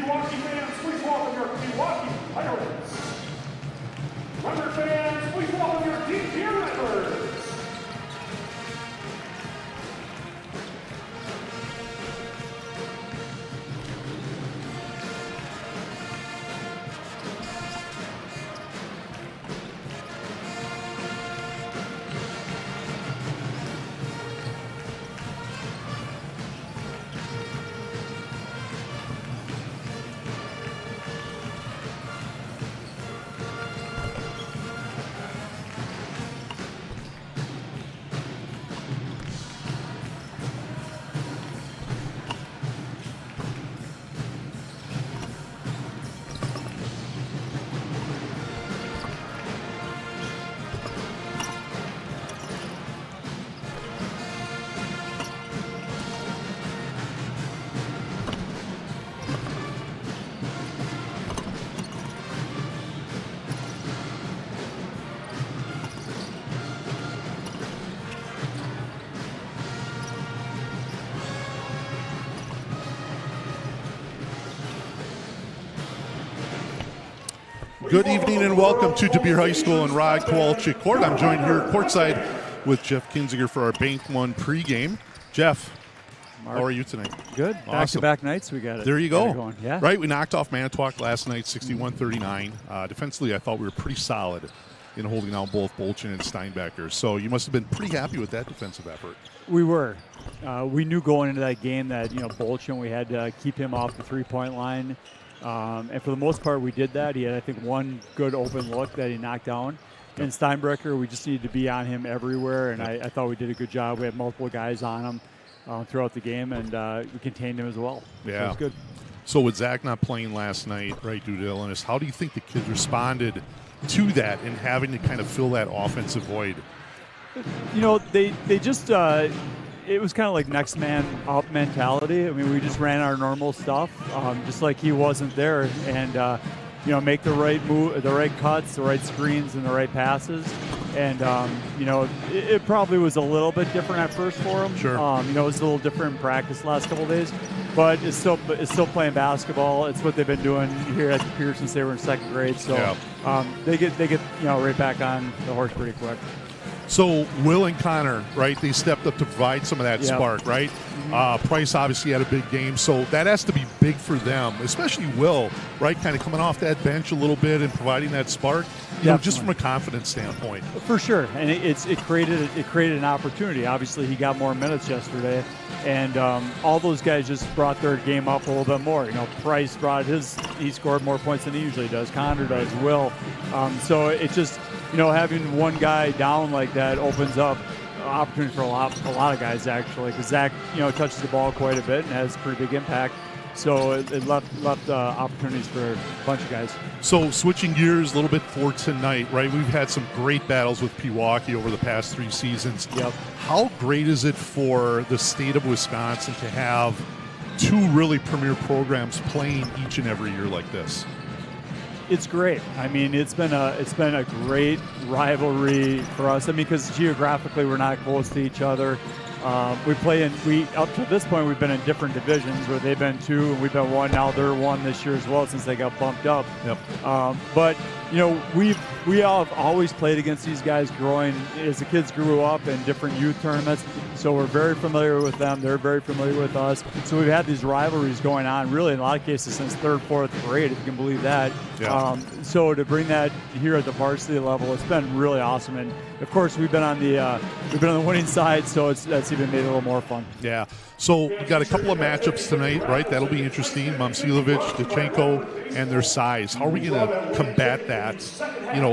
Pewaukee fans, please welcome your Pewaukee Pirates. Redbirds fans, please welcome your Deep Tier Redbirds. Good evening and welcome to De Beer High School in Rod Kowalczyk Court. I'm joined here courtside with Jeff Kinziger for our Bank One pregame. Jeff, how are you tonight? Good. Awesome. Back-to-back nights we got it. There you go. Going. Yeah. Right, we knocked off Manitowoc last night, 61-39. Defensively, I thought we were pretty solid in holding out both Bolchin and Steinbecker. So you must have been pretty happy with that defensive effort. We were. We knew going into that game that, Bolchin, we had to keep him off the three-point line. And for the most part, we did that. He had, I think, one good open look that he knocked down. And Steinbecker, we just needed to be on him everywhere, and I thought we did a good job. We had multiple guys on him throughout the game, and we contained him as well. Yeah. So it was good. So with Zach not playing last night, right, due to illness, how do you think the kids responded to that and having to kind of fill that offensive void? They just it was kind of like next man up mentality. I mean, we just ran our normal stuff, just like he wasn't there, and make the right move, the right cuts, the right screens, and the right passes. And it probably was a little bit different at first for him. Sure. It was a little different in practice the last couple of days, but it's still playing basketball. It's what they've been doing here at the Pere since they were in second grade. So they get right back on the horse pretty quick. So Will and Connor, right, they stepped up to provide some of that spark, right? Mm-hmm. Price obviously had a big game, so that has to be big for them, especially Will, right, kind of coming off that bench a little bit and providing that spark, just from a confidence standpoint. For sure, and it created an opportunity. Obviously, he got more minutes yesterday, and all those guys just brought their game up a little bit more. Price he scored more points than he usually does. Connor does, Will. So it just, having one guy down like that opens up opportunity for a lot of guys, actually, because Zach, touches the ball quite a bit and has a pretty big impact. So it left opportunities for a bunch of guys. So switching gears a little bit for tonight, right? We've had some great battles with Pewaukee over the past 3 seasons. Yep. How great is it for the state of Wisconsin to have 2 really premier programs playing each and every year like this? It's great. I mean, it's been a great rivalry for us. I mean, because geographically we're not close to each other. Up to this point we've been in different divisions where they've been 2 and we've been 1. Now they're 1 this year as well since they got bumped up. Yep. But we all have always played against these guys growing as the kids grew up in different youth tournaments. So we're very familiar with them. They're very familiar with us. So we've had these rivalries going on really in a lot of cases since 3rd, 4th grade, if you can believe that. Yeah. So to bring that here at the varsity level, it's been really awesome. And of course we've been on the winning side, so that's even made it a little more fun. Yeah. So we got a couple of matchups tonight, right? That'll be interesting. Momcilovic, Dachenko, and their size. How are we going to combat that,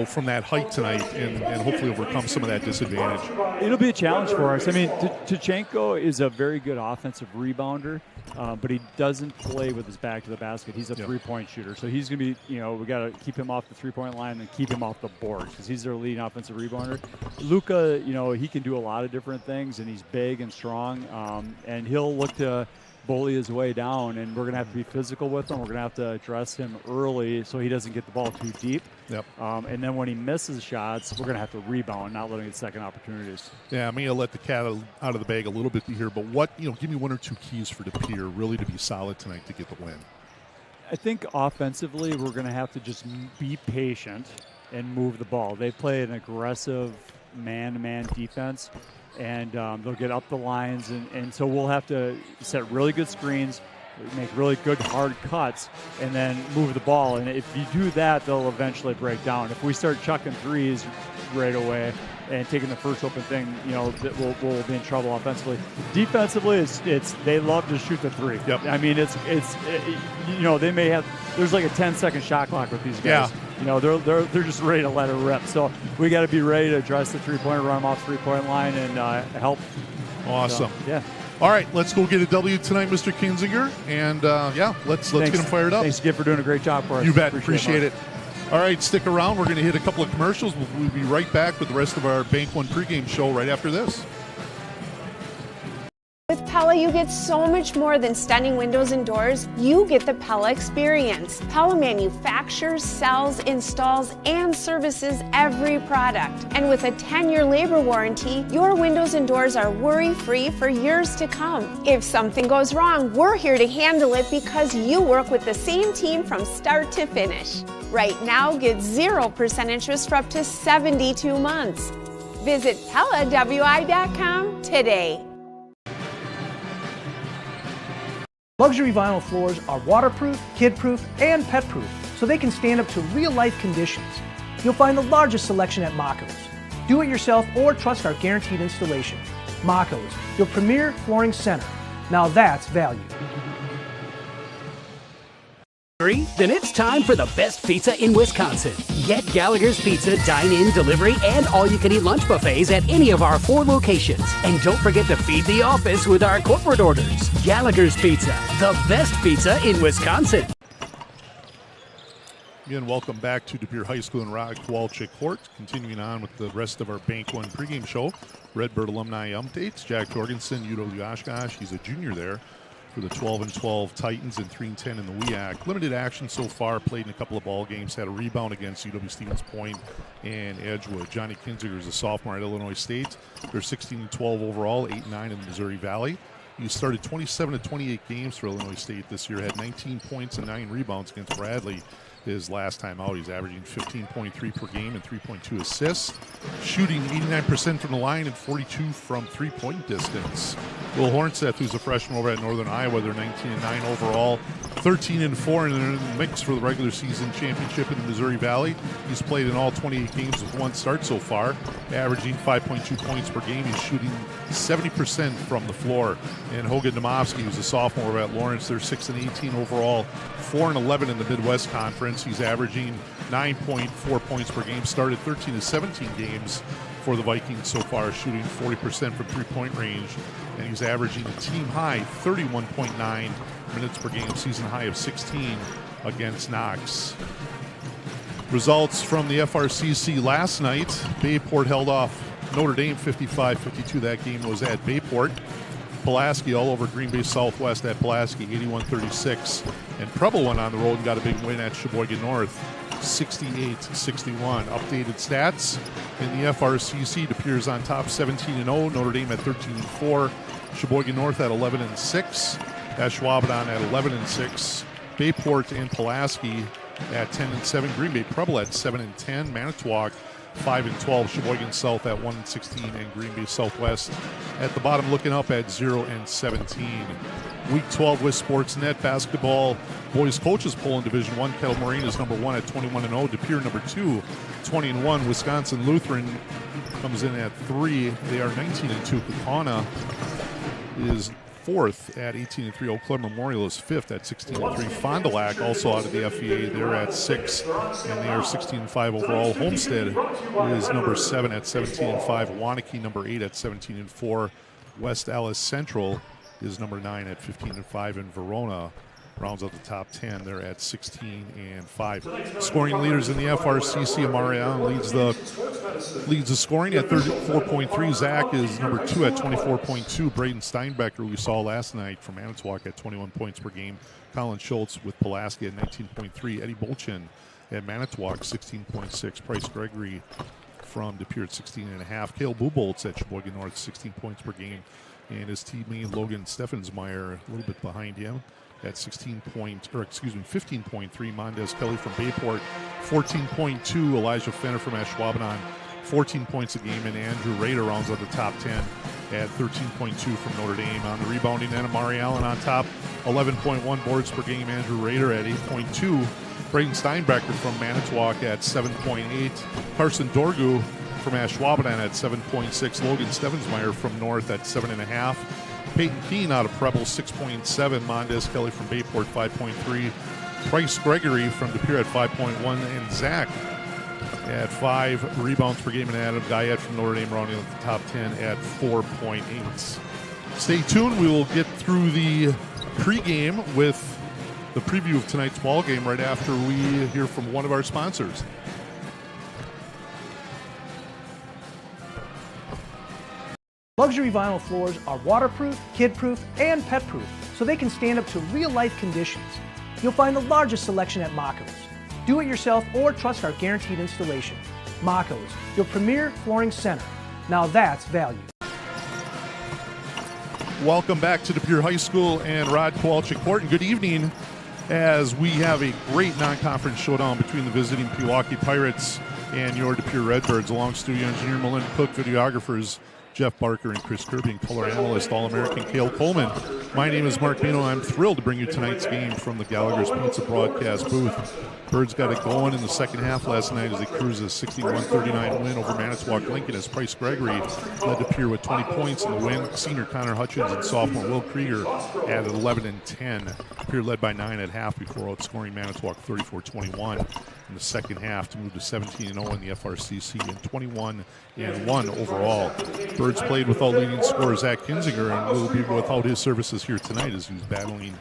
from that height tonight and hopefully overcome some of that disadvantage? It'll be a challenge for us. I mean, Dachenko is a very good offensive rebounder, but he doesn't play with his back to the basket. He's a three-point shooter. So he's going to be, we got to keep him off the three-point line and keep him off the board because he's their leading offensive rebounder. Luka, he can do a lot of different things, and he's big and strong, and he'll look to bully his way down, and we're going to have to be physical with him. We're going to have to address him early so he doesn't get the ball too deep. Yep. And then when he misses shots, we're going to have to rebound, not letting it second opportunities. Yeah, I'm going to let the cat out of the bag a little bit here, but give me 1 or 2 keys for De Pere really to be solid tonight to get the win. I think offensively we're going to have to just be patient and move the ball. They play an aggressive man-to-man defense, and they'll get up the lines, and so we'll have to set really good screens, make really good hard cuts, and then move the ball. And if you do that, they'll eventually break down. If we start chucking threes right away and taking the first open thing, we'll be in trouble offensively. Defensively, it's they love to shoot the three. Yep. I mean, they may have, there's like a 10-second shot clock with these guys. Yeah. They're just ready to let it rip. So we got to be ready to address the three-pointer, run them off three-point line, and help. Awesome. So, yeah. All right, let's go get a W tonight, Mr. Kinzinger, and let's get them fired up. Thanks, Skip, for doing a great job for us. You bet. Appreciate it. All right, stick around. We're going to hit a couple of commercials. We'll be right back with the rest of our Bank One pregame show right after this. With Pella, you get so much more than stunning windows and doors. You get the Pella experience. Pella manufactures, sells, installs, and services every product. And with a 10-year labor warranty, your windows and doors are worry-free for years to come. If something goes wrong, we're here to handle it because you work with the same team from start to finish. Right now, get 0% interest for up to 72 months. Visit PellaWI.com today. Luxury vinyl floors are waterproof, kid-proof, and pet-proof, so they can stand up to real-life conditions. You'll find the largest selection at Mako's. Do it yourself or trust our guaranteed installation. Mako's, your premier flooring center. Now that's value. Then it's time for the best pizza in Wisconsin. Get Gallagher's Pizza dine-in, delivery, and all-you-can-eat lunch buffets at any of our 4 locations. And don't forget to feed the office with our corporate orders. Gallagher's Pizza, the best pizza in Wisconsin. Again, welcome back to De Pere High School in Rock Kowalczyk Court. Continuing on with the rest of our Bank One pregame show. Redbird alumni updates. Jack Jorgensen, UW Oshkosh. He's a junior there for the 12-12 Titans and 3-10 in the WEAC. Limited action so far, played in a couple of ball games, had a rebound against UW Stevens Point and Edgewood. Johnny Kinzinger is a sophomore at Illinois State. They're 16-12 overall, 8-9 in the Missouri Valley. He started 27 of 28 games for Illinois State this year, had 19 points and 9 rebounds against Bradley his last time out. He's averaging 15.3 per game and 3.2 assists. Shooting 89% from the line and 42 from three-point distance. Will Hornseth, who's a freshman over at Northern Iowa, they're 19-9 overall, 13-4, and they're in the mix for the regular season championship in the Missouri Valley. He's played in all 28 games with 1 start so far, averaging 5.2 points per game. He's shooting 70% from the floor. And Hogan Domovsky, who's a sophomore over at Lawrence, they're 6-18 overall, 4-11 in the Midwest Conference. He's averaging 9.4 points per game, started 13-17 games for the Vikings so far, shooting 40% from three-point range, and he's averaging a team-high 31.9 minutes per game, season high of 16 against Knox. Results from the FRCC last night. Bayport held off Notre Dame 55-52. That game was at Bayport. Pulaski all over Green Bay Southwest at Pulaski, 81-36. And Preble went on the road and got a big win at Sheboygan North, 68-61. Updated stats in the FRCC. De Pere's on top, 17-0. Notre Dame at 13-4. Sheboygan North at 11-6. Ashwaubenon at 11-6. Bayport and Pulaski at 10-7. Green Bay Preble at 7-10. Manitowoc 5-12. Sheboygan South at 1-16, and Green Bay Southwest at the bottom looking up at 0-17. Week 12 with Sportsnet basketball. Boys coaches poll in Division 1. Kettle Moraine is number 1 at 21-0. De Pere number 2, 20-1. Wisconsin Lutheran comes in at 3. They are 19-2. Kaukauna is 4th at 18-3. Eau Claire Memorial is 5th at 16-3. Fond du Lac also out of the FEA. They're at 6, and they are 16-5 overall. Homestead is number 7 at 17-5. Waunakee number 8 at 17-4. West Allis Central is number 9 at 15-5, and Verona rounds out the top 10. They're at 16-5. Scoring leaders in the FRCC. Amarian leads the scoring at 34.3. Zach is number 2 at 24.2. Braden Steinbecker, who we saw last night from Manitowoc, at 21 points per game. Colin Schultz with Pulaski at 19.3. Eddie Bolchin at Manitowoc, 16.6. Price Gregory from De Pere at 16.5. Cale Buboltz at Sheboygan North, 16 points per game. And his teammate Logan Steffensmeyer a little bit behind him. at 15.3. Mondez Kelly from Bayport, 14.2. Elijah Fenner from Ashwaubenon, 14 points a game. And Andrew Rader rounds out the top 10 at 13.2 from Notre Dame. On the rebounding end, Amari Allen on top, 11.1 boards per game. Andrew Rader at 8.2. Braden Steinbecker from Manitowoc at 7.8. Carson Dorgu from Ashwaubenon at 7.6. Logan Stevensmeyer from North at 7.5. Peyton Keene out of Preble, 6.7. Mondez Kelly from Bayport, 5.3. Price Gregory from De Pere at 5.1. And Zach at 5 rebounds per game. And Adam Guyette from Notre Dame rounding out the top 10 at 4.8. Stay tuned. We will get through the pregame with the preview of tonight's ball game right after we hear from one of our sponsors. Luxury vinyl floors are waterproof, kid-proof, and pet-proof, so they can stand up to real-life conditions. You'll find the largest selection at Mako's. Do it yourself or trust our guaranteed installation. Mako's, your premier flooring center. Now that's value. Welcome back to De Pere High School and Rod Kowalczyk Court, and good evening as we have a great non-conference showdown between the visiting Pewaukee Pirates and your De Pere Redbirds, along studio engineer Melinda Cook, videographers Jeff Barker and Chris Kirby, and color analyst All-American Cale Coleman. My name is Mark Mino. I'm thrilled to bring you tonight's game from the Gallagher's Pizza broadcast booth. Birds got it going in the second half last night as they cruised a 61-39 win over Manitowoc Lincoln as Price Gregory led De Pere with 20 points in the win. Senior Connor Hutchins and sophomore Will Krieger added 11 and 10. De Pere led by 9 at half before outscoring Manitowoc 34-21 in the second half to move to 17-0 in the FRCC and 21-1 overall. Birds played without leading scorer Zach Kinzinger and will be without his services here tonight as he's battling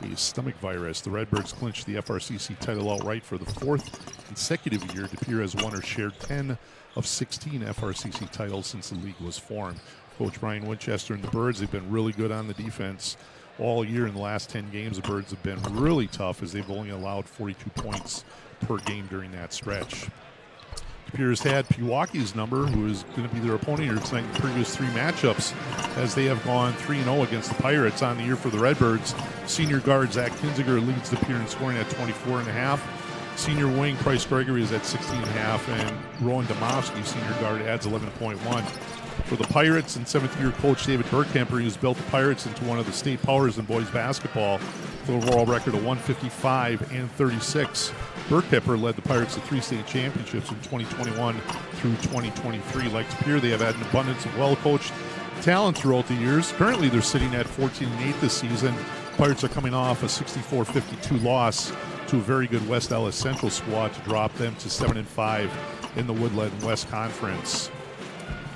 a stomach virus. The Redbirds clinched the FRCC title outright for the 4th consecutive year. De Pere has won or shared 10 of 16 FRCC titles since the league was formed. Coach Brian Winchester and the Birds have been really good on the defense all year. In the last 10 games, the Birds have been really tough as they've only allowed 42 points per game during that stretch. De Pere's had Pewaukee's number, who is going to be their opponent here tonight in the previous 3 matchups, as they have gone 3-0 against the Pirates. On the year for the Redbirds, senior guard Zach Kinzinger leads De Pere in scoring at 24.5. Senior wing Price Gregory is at 16.5, and Rowan Domofsky, senior guard, adds 11.1. For the Pirates and 7th-year coach David Burkemper, he has built the Pirates into one of the state powers in boys basketball with an overall record of 155 and 36. Burkemper led the Pirates to 3 state championships in 2021 through 2023. Like De Pere, they have had an abundance of well-coached talent throughout the years. Currently, they're sitting at 14-8 this season. Pirates are coming off a 64-52 loss to a very good West Ellis Central squad to drop them to 7-5 in the Woodland West Conference.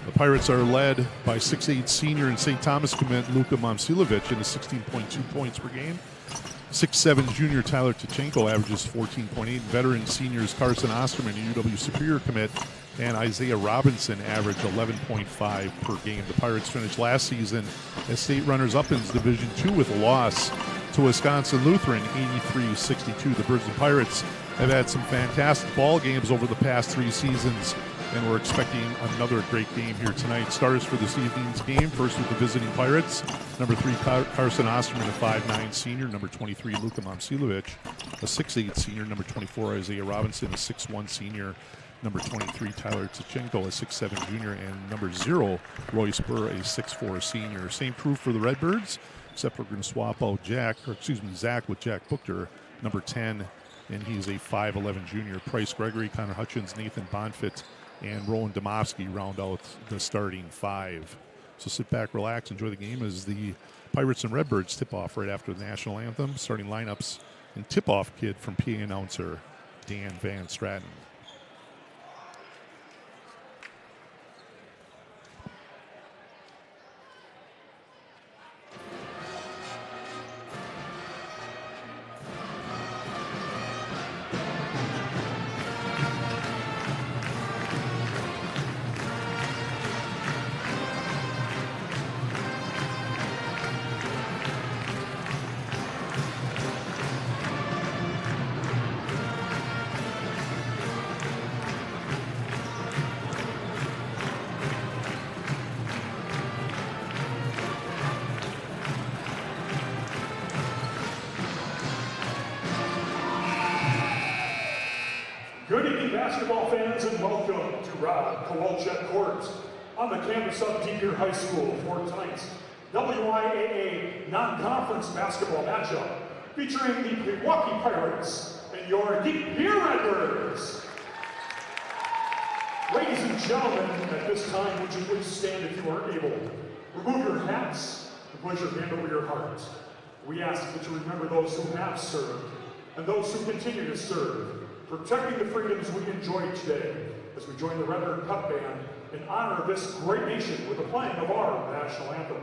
The Pirates are led by 6'8 senior and St. Thomas commit Luka Momcilovic in 16.2 points per game. 6'7 junior Tyler Tachenko averages 14.8. Veteran seniors Carson Osterman, UW Superior commit, and Isaiah Robinson average 11.5 per game. The Pirates finished last season as state runners-up in Division II with a loss to Wisconsin Lutheran, 83-62. The Birds and Pirates have had some fantastic ball games over the past 3 seasons, and we're expecting another great game here tonight. Starters for this evening's game, first with the visiting Pirates. Number 3, Carson Osterman, a 5'9 senior. Number 23, Luka Momcilovic, a 6'8 senior. Number 24, Isaiah Robinson, a 6'1 senior. Number 23, Tyler Tachenko, a 6'7 junior. And number 0, Roy Spur, a 6'4 senior. Same crew for the Redbirds, except we're going to swap out Zach with Jack Buchter, number 10, and he's a 5'11 junior. Price Gregory, Connor Hutchins, Nathan Bonfit, and Rowan Domofsky round out the starting 5. So sit back, relax, enjoy the game as the Pirates and Redbirds tip off right after the national anthem. Starting lineups and tip-off kid from PA announcer Dan Van Stratton. basketball fans, and welcome to Pewaukee Court on the campus of Deep High School for tonight's WIAA non-conference basketball matchup featuring the Pewaukee Pirates and your Deep Redbirds. Ladies and gentlemen, at this time, would you please stand if you are able? Remove your hats and place your hand over your heart. We ask that you remember those who have served and those who continue to serve, protecting the freedoms we enjoy today as we join the Redbird Cup Band in honor of this great nation with the playing of our national anthem.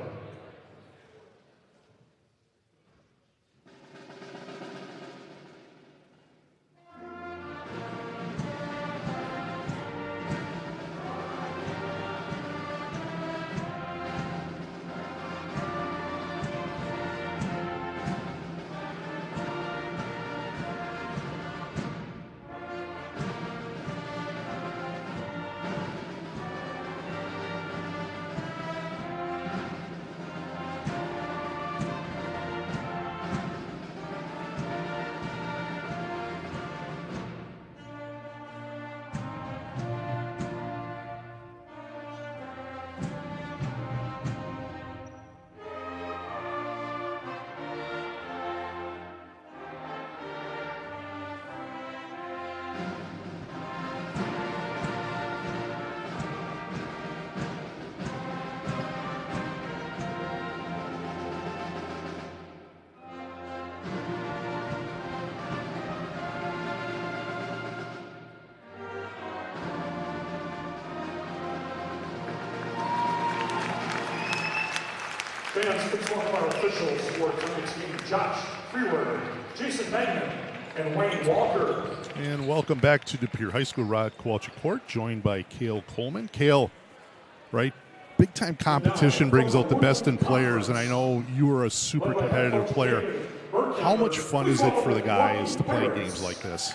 Fans, please welcome our officials for tonight's game, Josh Freeler, Jason Magnan, and Wayne Walker. And welcome back to De Pere High School, Pewaukee Court, joined by Cale Coleman. Cale, right, big-time competition brings out the best in players, and I know you are a super competitive player. How much fun is it for the guys to play games like this?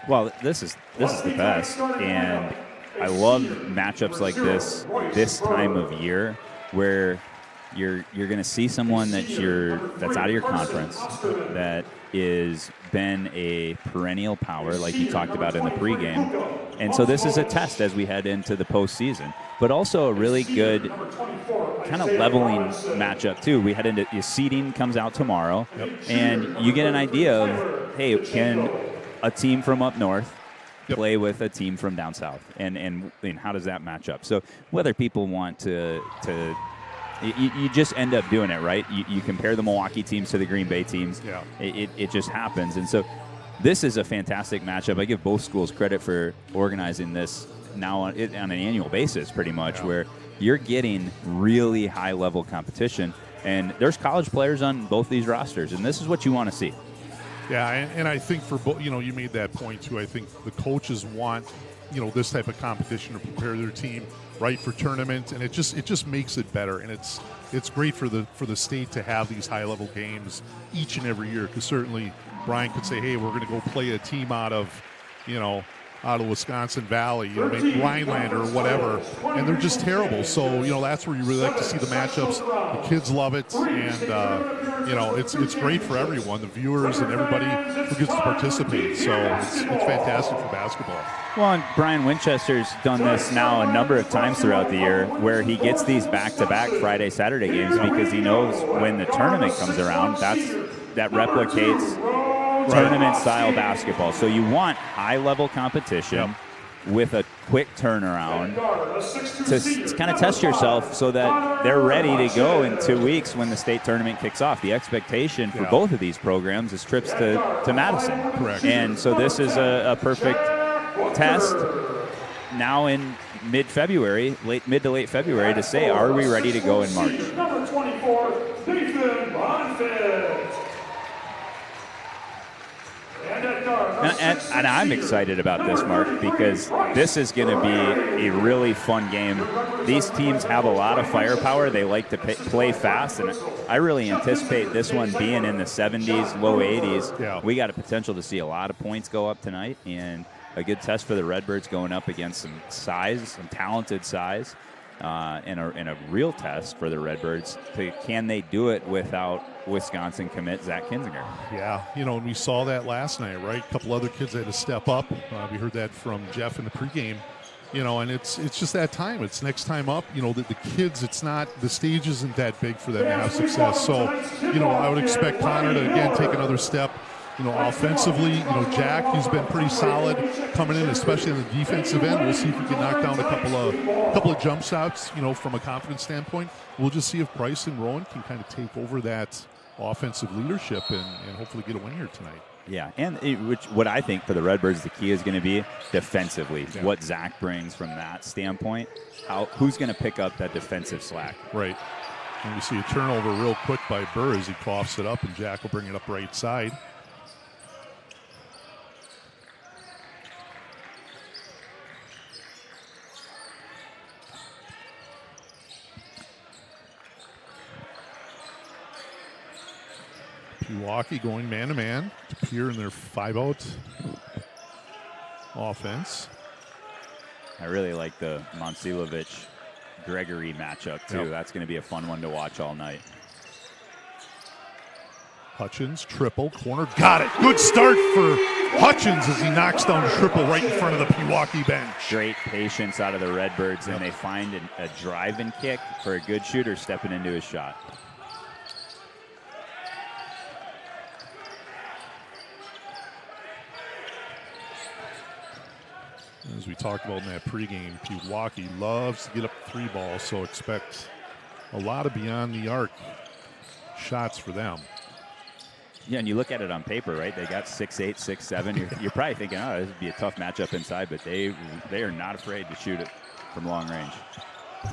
Well, this is the best, and I love matchups like this time of year where you're going to see someone that's out of your conference, that is been a perennial power, like you talked about in the pregame. And so this is a test as we head into the postseason, but also a really good kind of leveling matchup too. We head into seeding comes out tomorrow, and you get an idea of, hey, can a team from up north play with a team from down south, and how does that match up? So whether people want to you just end up doing it, right? You compare the Milwaukee teams to the Green Bay teams. Yeah. It just happens. And so this is a fantastic matchup. I give both schools credit for organizing this now on an annual basis, pretty much, where you're getting really high-level competition. And there's college players on both these rosters, and this is what you want to see. Yeah, and I think for both, you made that point too. I think the coaches want, this type of competition to prepare their team right for tournament, and it just makes it better, and it's great for the state to have these high level games each and every year, because certainly Brian could say, hey, we're going to go play a team out of Wisconsin Valley, maybe Rhinelander or whatever, and they're just terrible. So that's where you really like to see the matchups. The kids love it, and it's great for everyone, the viewers and everybody who gets to participate. So it's fantastic for basketball. Well, and Brian Winchester's done this now a number of times throughout the year, where he gets these back-to-back Friday, Saturday games, because he knows when the tournament comes around, that replicates tournament-style basketball. So you want high-level competition with a quick turnaround to kind of test yourself so that they're ready to go in 2 weeks when the state tournament kicks off. The expectation for both of these programs is trips to Madison. Correct. And so this is a perfect test now in mid-February, mid to late February, to say, are we ready to go in March? Number 24, Nathan Bonfit. And I'm excited about this, Mark, because this is going to be a really fun game. These teams have a lot of firepower. They like to play fast, and I really anticipate this one being in the 70s, low 80s. Yeah. We got a potential to see a lot of points go up tonight, and a good test for the Redbirds going up against some size, some talented size. in a real test for the Redbirds. Can they do it without Wisconsin commit Zach Kinzinger? Yeah, and we saw that last night, right? A couple other kids had to step up. We heard that from Jeff in the pregame. And it's just that time. It's next time up. The kids, the stage isn't that big for them to have success. So, I would expect Connor to, again, take another step. Offensively, Jack, he's been pretty solid coming in, especially on the defensive end. We'll see if he can knock down a couple of jump shots, from a confidence standpoint. We'll just see if Bryce and Rowan can kind of take over that offensive leadership and hopefully get a win here tonight. Yeah, and what I think for the Redbirds, the key is going to be defensively. Yeah. What Zach brings from that standpoint, who's going to pick up that defensive slack? Right. And we see a turnover real quick by Burr as he coughs it up, and Jack will bring it up right side. Pewaukee going man-to-man to Pere in their 5-out offense. I really like the Monsilovich-Gregory matchup, too. Yep. That's going to be a fun one to watch all night. Hutchins, triple, corner, got it. Good start for Hutchins as he knocks down triple right in front of the Pewaukee bench. Great patience out of the Redbirds, and they find a drive-in kick for a good shooter stepping into his shot. As we talked about in that pregame, Pewaukee loves to get up the 3 ball, so expect a lot of beyond the arc shots for them. Yeah, and you look at it on paper, right? They got 6'8", 6'7". You're probably thinking, oh, this would be a tough matchup inside, but they are not afraid to shoot it from long range.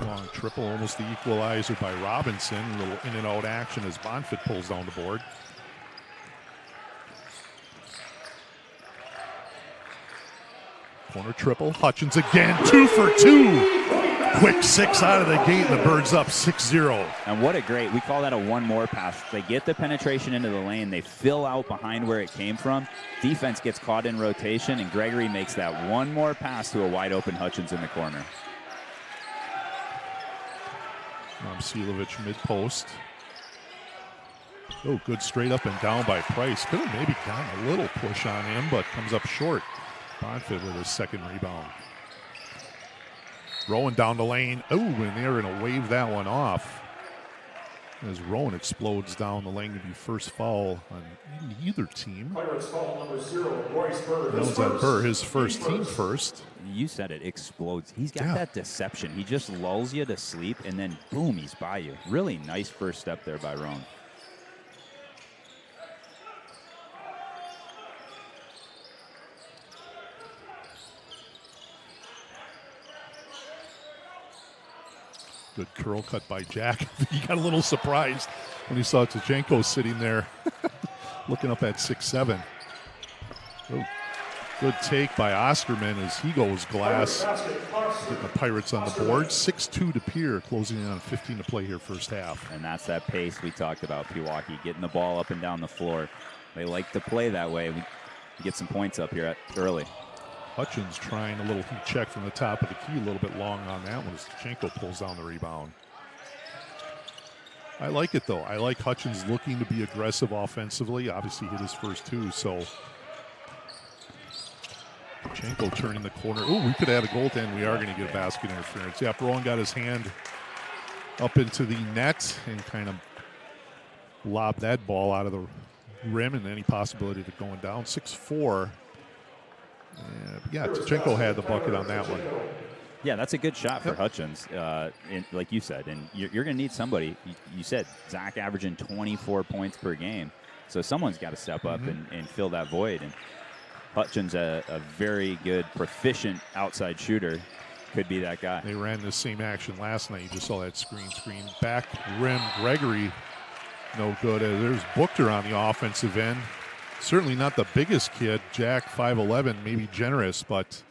Long triple, almost the equalizer by Robinson. A little in and out action as Bonfit pulls down the board. Corner triple, Hutchins again, 2 for 2. Quick 6 out of the gate, and the Birds up 6-0. And what a great, we call that a one more pass. They get the penetration into the lane, they fill out behind where it came from. Defense gets caught in rotation, and Gregory makes that one more pass to a wide open Hutchins in the corner. Monsilovich mid-post. Oh, good straight up and down by Price. Could have maybe gotten a little push on him, but comes up short. Bonfit with his second rebound. Rowan down the lane. Oh, and they're going to wave that one off. As Rowan explodes down the lane to be first foul on either team. Pirates foul number 0, Royce Burr. That was on Burr, his first team first. You said it, explodes. He's got that deception. He just lulls you to sleep, and then boom, he's by you. Really nice first step there by Rowan. Good curl cut by Jack. He got a little surprised when he saw Tachenko sitting there looking up at 6'7". Oh, good take by Osterman as he goes glass. Getting the Pirates on the board. 6-2 to Pere, closing in on 15 to play here first half. And that's that pace we talked about, Pewaukee, getting the ball up and down the floor. They like to play that way. We get some points up here early. Hutchins trying a little heat check from the top of the key, a little bit long on that one as Tachenko pulls down the rebound. I like it, though. I like Hutchins looking to be aggressive offensively. Obviously hit his first 2, so Tachenko turning the corner. Oh, we could add a goaltend. We are going to get basket interference. Yeah, Rowan got his hand up into the net and kind of lobbed that ball out of the rim, and any possibility of it going down. 6-4. Yeah, Tachenko had the bucket on that one. Yeah, that's a good shot for Hutchins, like you said. And you're going to need somebody. You said Zach averaging 24 points per game. So someone's got to step up and fill that void. And Hutchins, a very good, proficient outside shooter, could be that guy. They ran the same action last night. You just saw that screen. Back rim, Gregory, no good. There's Buchter on the offensive end. Certainly not the biggest kid. Jack, 5'11", maybe generous, but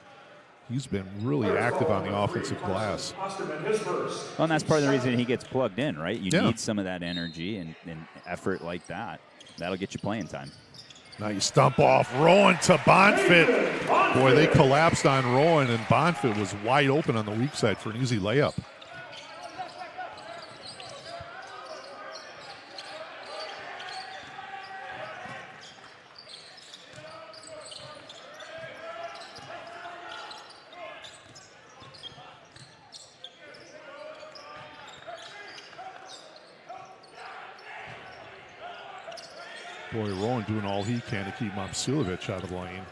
he's been really active on the offensive glass. Well, and that's part of the reason he gets plugged in, right? You need some of that energy and effort like that. That'll get you playing time. Now you stump off Rowan to Bonfit. Boy, they collapsed on Rowan, and Bonfit was wide open on the weak side for an easy layup. Boy, Rowan doing all he can to keep Momcilovic out of the lane.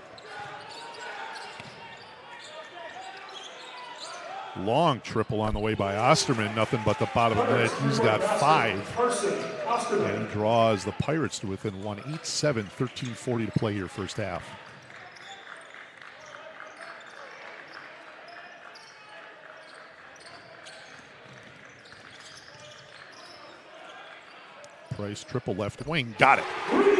Long triple on the way by Osterman. Nothing but the bottom of the net. He's got 5. And he draws the Pirates to within 1. 8-7, 13:40 to play here first half. Price triple left wing. Got it.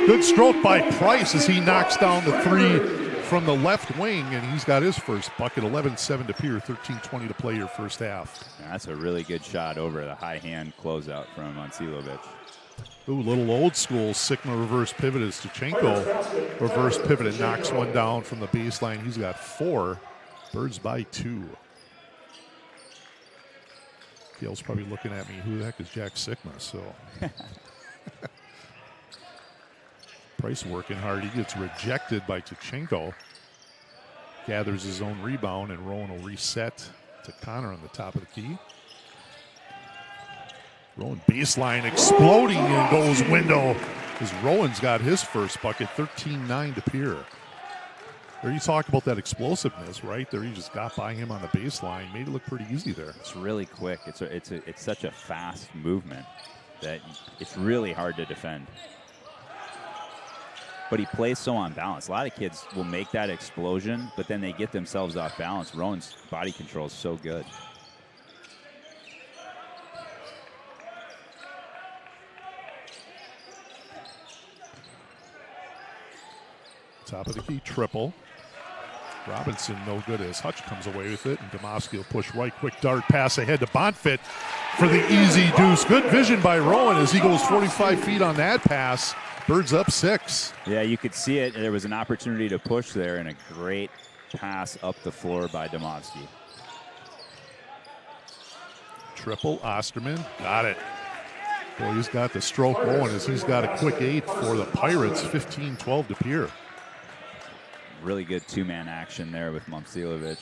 Good stroke by Price as he knocks down the 3 from the left wing, and he's got his first bucket. 11-7 to Pere, 13:20 to play your first half. Yeah, that's a really good shot over the high hand closeout from Momcilovic. Ooh, little old school Sigma reverse pivot as Stachenko reverse pivot and knocks one down from the baseline. He's got 4. Birds by 2. Gail's probably looking at me, who the heck is Jack Sigma? So Price working hard. He gets rejected by Stachenko. Gathers his own rebound, and Rowan will reset to Connor on the top of the key. Rowan baseline exploding and goes window as Rowan's got his first bucket. 13-9 to Pere. There you talk about that explosiveness, right? There you just got by him on the baseline. Made it look pretty easy there. It's really quick. It's such a fast movement that it's really hard to defend. But he plays so on balance. A lot of kids will make that explosion, but then they get themselves off balance. Rowan's body control is so good. Top of the key triple. Robinson no good as Hutch comes away with it, and Demoski will push right. Quick dart pass ahead to Bonfit for the easy deuce. Good vision by Rowan as he goes 45 feet on that pass. Birds up 6. Yeah, you could see it. There was an opportunity to push there, and a great pass up the floor by Demoski. Triple, Osterman, got it. Boy, he's got the stroke going as he's got a quick 8 for the Pirates. 15-12 to Pere. Really good two-man action there with Momcilovic.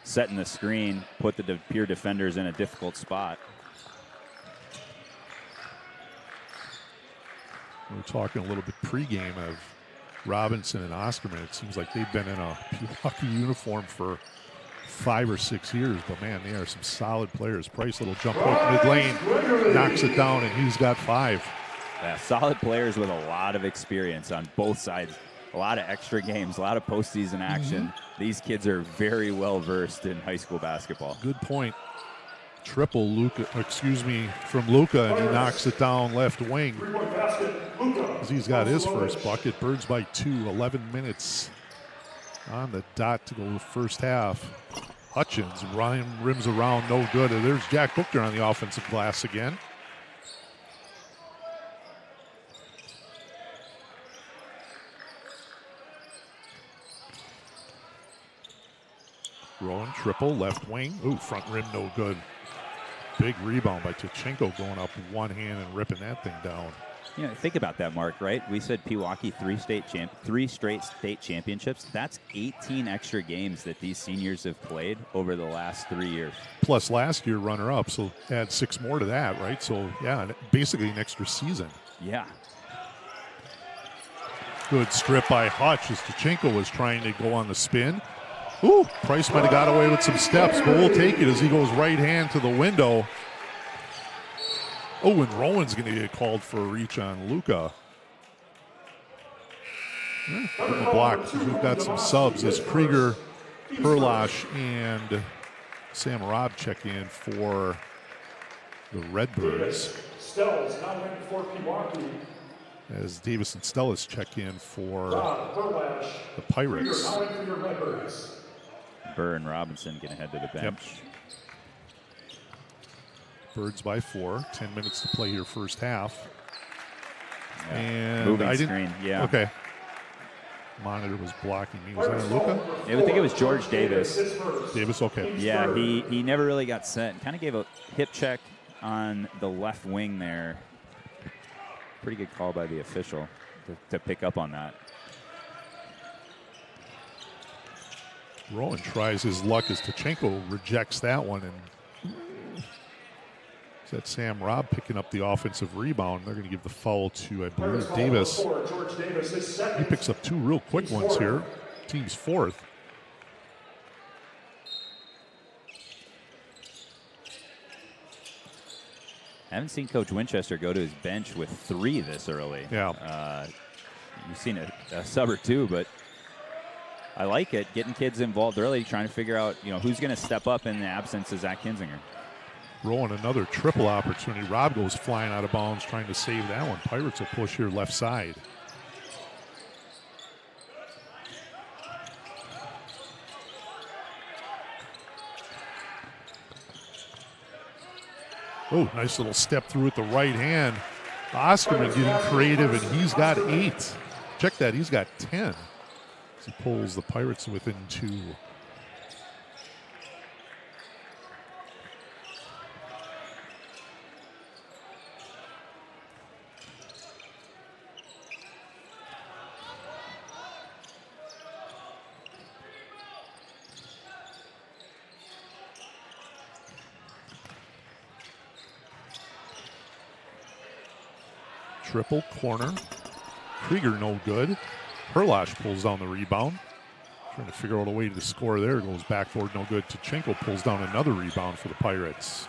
Setting the screen, put the Pere defenders in a difficult spot. We were talking a little bit pregame of Robinson and Osterman. It seems like they've been in a Pewaukee uniform for 5 or 6 years, but man, they are some solid players. Price, little jump hook mid-lane, knocks it down, and he's got 5. Yeah, solid players with a lot of experience on both sides. A lot of extra games, a lot of postseason action. These kids are very well versed in high school basketball. Good point. Triple from Luca, and he knocks it down left wing. He's got his first bucket. Birds by 2, 11 minutes on the dot to go the first half. Hutchins, Ryan rims around, no good. And there's Jack Buchner on the offensive glass again. Rowan, triple, left wing. Ooh, front rim, no good. Big rebound by Stachenko going up one hand and ripping that thing down. You know, think about that, Mark, right? We said Pewaukee 3 straight state championships. That's 18 extra games that these seniors have played over the last 3 years. Plus last year runner-up, so add 6 more to that, right? So, yeah, basically an extra season. Yeah. Good strip by Hutch as Stachenko was trying to go on the spin. Ooh, Price might have got away with some steps, but we'll take it as he goes right hand to the window. Oh, and Rowan's going to get called for a reach on Luca. On the block, we've got some subs as Krieger, Herlosh, and Sam Robb check in for the Redbirds. Stellas now in for Pewaukee. As Davis and Stellas check in for the Pirates. Burr and Robinson going to head to the bench. Yep. Birds by 4. 10 minutes to play here first half. Yeah. And moving screen, yeah. Okay. Monitor was blocking me. Was that Luca? I would think it was George Davis. Davis, okay. Yeah, he never really got set. Kind of gave a hip check on the left wing there. Pretty good call by the official to pick up on that. Rowan tries his luck as Stachenko rejects that one, and Is that Sam Robb picking up the offensive rebound? They're going to give the foul to, I believe, Davis. He picks up 2 real quick ones here. Team's 4th. I haven't seen Coach Winchester go to his bench with 3 this early. Yeah. You've seen a sub or 2, but I like it. Getting kids involved early, trying to figure out, who's going to step up in the absence of Zach Kinzinger. Rolling another triple opportunity. Robb goes flying out of bounds, trying to save that one. Pirates will push here left side. Oh, nice little step through with the right hand. Oscarman getting creative, and he's got 8. Check that, he's got 10. As he pulls the Pirates within 2. Triple corner. Krieger no good. Herlosh pulls down the rebound. Trying to figure out a way to score there. Goes backboard, no good. Tachenko pulls down another rebound for the Pirates.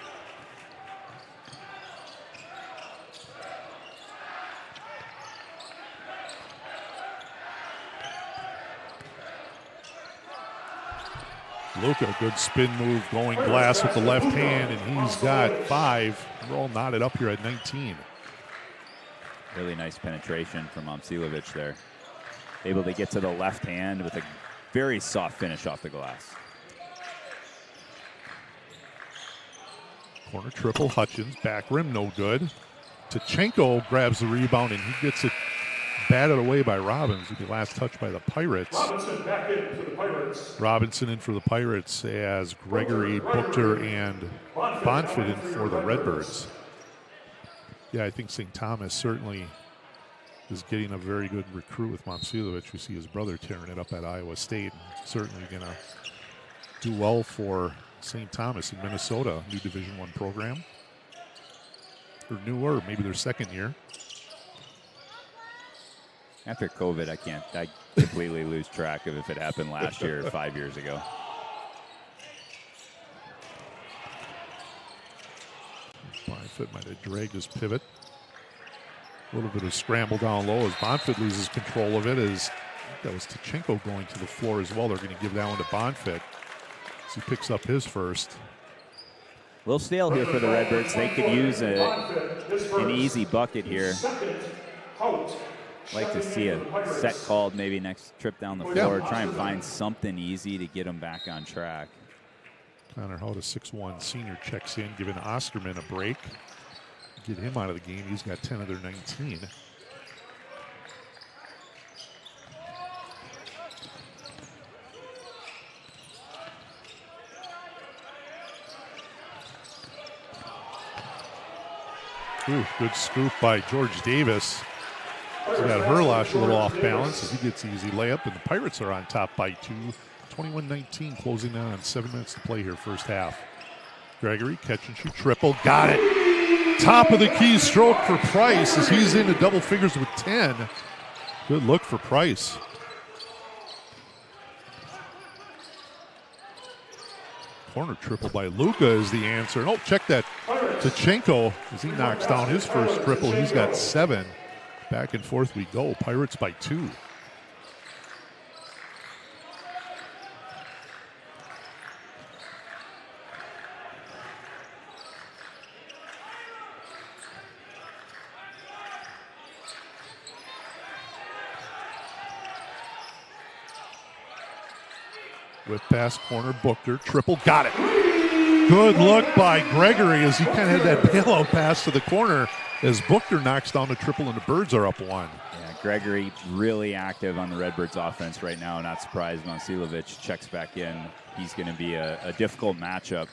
Luka, good spin move, going glass with the left hand, and he's got 5. We're all knotted up here at 19. Really nice penetration from Momcilovic there. Able to get to the left hand with a very soft finish off the glass. Corner triple, Hutchins, back rim, no good. Tachenko grabs the rebound, and he gets it batted away by Robbins with the last touch by the Pirates. Robinson back in for the Pirates. Robinson in for the Pirates as Gregory, Buchter, and Bonfit in for the Redbirds. Yeah, I think St. Thomas certainly is getting a very good recruit with Momcilovic. We see his brother tearing it up at Iowa State. Certainly going to do well for St. Thomas in Minnesota, new Division I program. Or newer, maybe their second year. After COVID, I completely lose track of if it happened last year or 5 years ago. Bonfit might have dragged his pivot. A little bit of scramble down low as Bonfit loses control of it. As that was Tachenko going to the floor as well. They're going to give that one to Bonfit as he picks up his first. A little stale here for the Redbirds. They could use an easy bucket here. Like to see a set called maybe next trip down the floor. Try and find something easy to get them back on track. Connor Hout, a 6'1" senior, checks in, giving Oscarman a break. Get him out of the game. He's got 10 of their 19. Ooh, good scoop by George Davis. He's got Herlosh a little off balance as he gets the easy layup, and the Pirates are on top by 2. 21-19, closing down on 7 minutes to play here, first half. Gregory, catch and shoot, triple, got it. Top of the key stroke for Price as he's into double figures with 10. Good look for Price. Corner triple by Luka is the answer. And check that. Tachenko, as he knocks down his first triple, he's got 7. Back and forth we go. Pirates by 2. Whip pass, corner, Buchter, triple, got it. Good look by Gregory as he kind of had that bailout pass to the corner as Buchter knocks down the triple and the Birds are up 1. Yeah, Gregory really active on the Redbirds offense right now. Not surprised Momcilovic checks back in. He's going to be a difficult matchup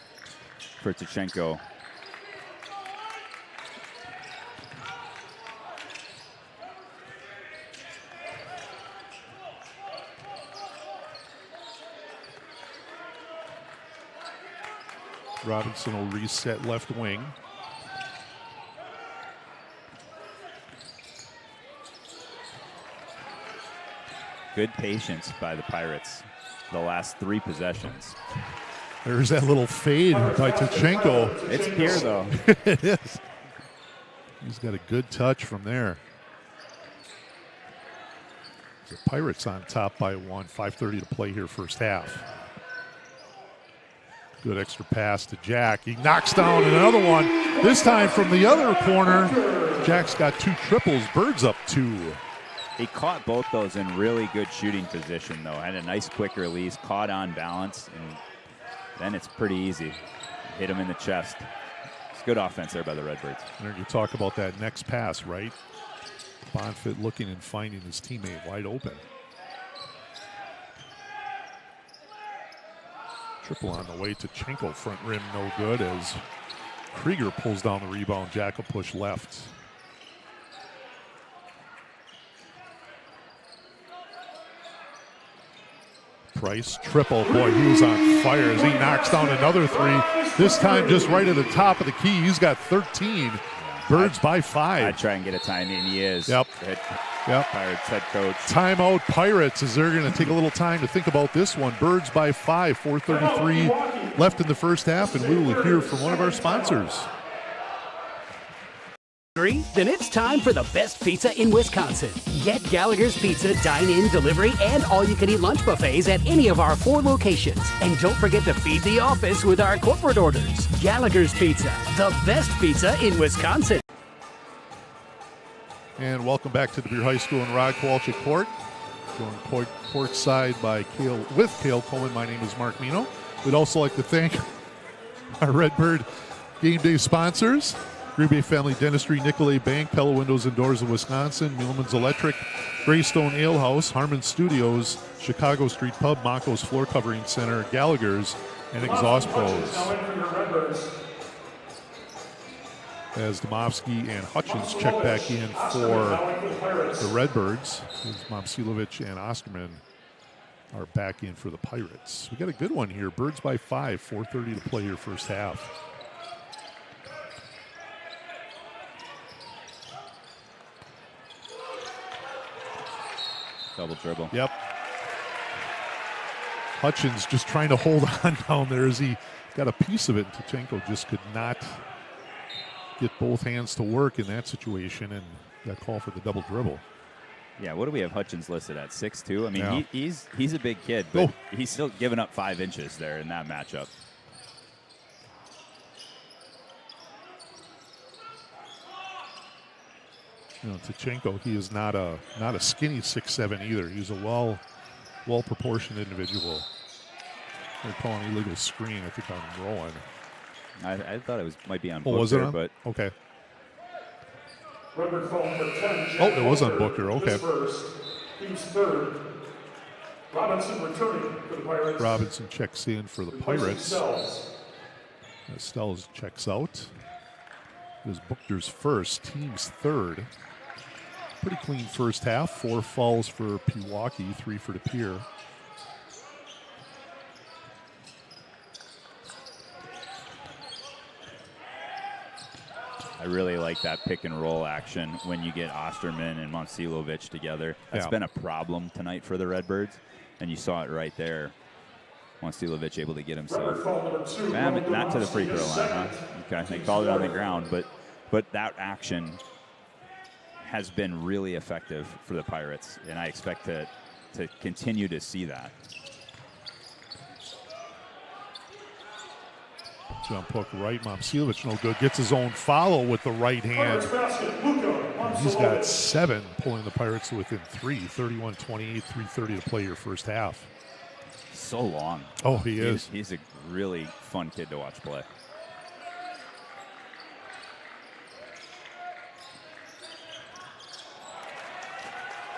for Tachenko. Robinson will reset left wing. good patience by the Pirates the last 3 possessions. There's that little fade by Tachenko. It's Pere, though. It is. He's got a good touch from there. The Pirates on top by 1. 5:30 to play here first half. Good extra pass to Jack. He knocks down another one. This time from the other corner. Jack's got 2 triples. Birds up 2. He caught both those in really good shooting position, though. Had a nice quick release, caught on balance, and then it's pretty easy. Hit him in the chest. It's good offense there by the Redbirds. And you talk about that next pass, right? Bonfit looking and finding his teammate wide open. Triple on the way to Chenko, front rim no good as Krieger pulls down the rebound. Jack will push left. Price, triple. Boy, he was on fire as he knocks down another 3. This time just right at the top of the key. He's got 13. Birds by 5. I'd try and get a time in. He is. Yep. Pirates head coach. Timeout Pirates as they're going to take a little time to think about this one. Birds by 5. 4:33 left in the first half, and we will hear from one of our sponsors. Then it's time for the best pizza in Wisconsin. Get Gallagher's Pizza dine-in, delivery, and all-you-can-eat lunch buffets at any of our 4 locations. And don't forget to feed the office with our corporate orders. Gallagher's Pizza, the best pizza in Wisconsin. And welcome back to the Beer High School in Rod Kowalczyk Court. Going courtside by Cale Coleman. My name is Mark Mino. We'd also like to thank our Redbird game day sponsors. Green Bay Family Dentistry, Nicolay Bank, Pella Windows and Doors of Wisconsin, Mielman's Electric, Greystone Ale House, Harmon Studios, Chicago Street Pub, Mako's Floor Covering Center, Gallagher's, and Exhaust Pros. As Domofsky and Hutchins check back in for the Redbirds, as Momcilovic and Osterman are back in for the Pirates. We got a good one here. Birds by 5, 4:30 to play here first half. Double dribble. Yep. Hutchins just trying to hold on down there as he got a piece of it. Tachenko just could not get both hands to work in that situation and got called for the double dribble. Yeah, what do we have Hutchins listed at? 6'2"? I mean, Yeah. he's a big kid, but he's still giving up 5 inches there in that matchup. You know, Tachenko, he is not a skinny 6'7" either. He's a well proportioned individual. They're calling illegal screen, I think, on Rowan. I thought it might be on Oh, was it Booker, on? but Okay. Oh, it was on Booker. Okay. Team's third. Robinson returning for the Pirates. Robinson checks in for the Pirates. Stells checks out. It was Booker's first, team's third. Pretty clean first half. 4 fouls for Pewaukee, 3 for Pere. I really like that pick and roll action when you get Osterman and Momcilovic together. That's been a problem tonight for the Redbirds, and you saw it right there. Momcilovic able to get himself not to the free throw line, huh? Okay, they called it on the ground, but that action has been really effective for the Pirates, and I expect to continue to see that. Jump hook right, Momcilovic no good. Gets his own follow with the right hand. He's got 7, pulling the Pirates within 3. 31-28, 3:30 to play your first half. So long. Oh, he is. He's a really fun kid to watch play.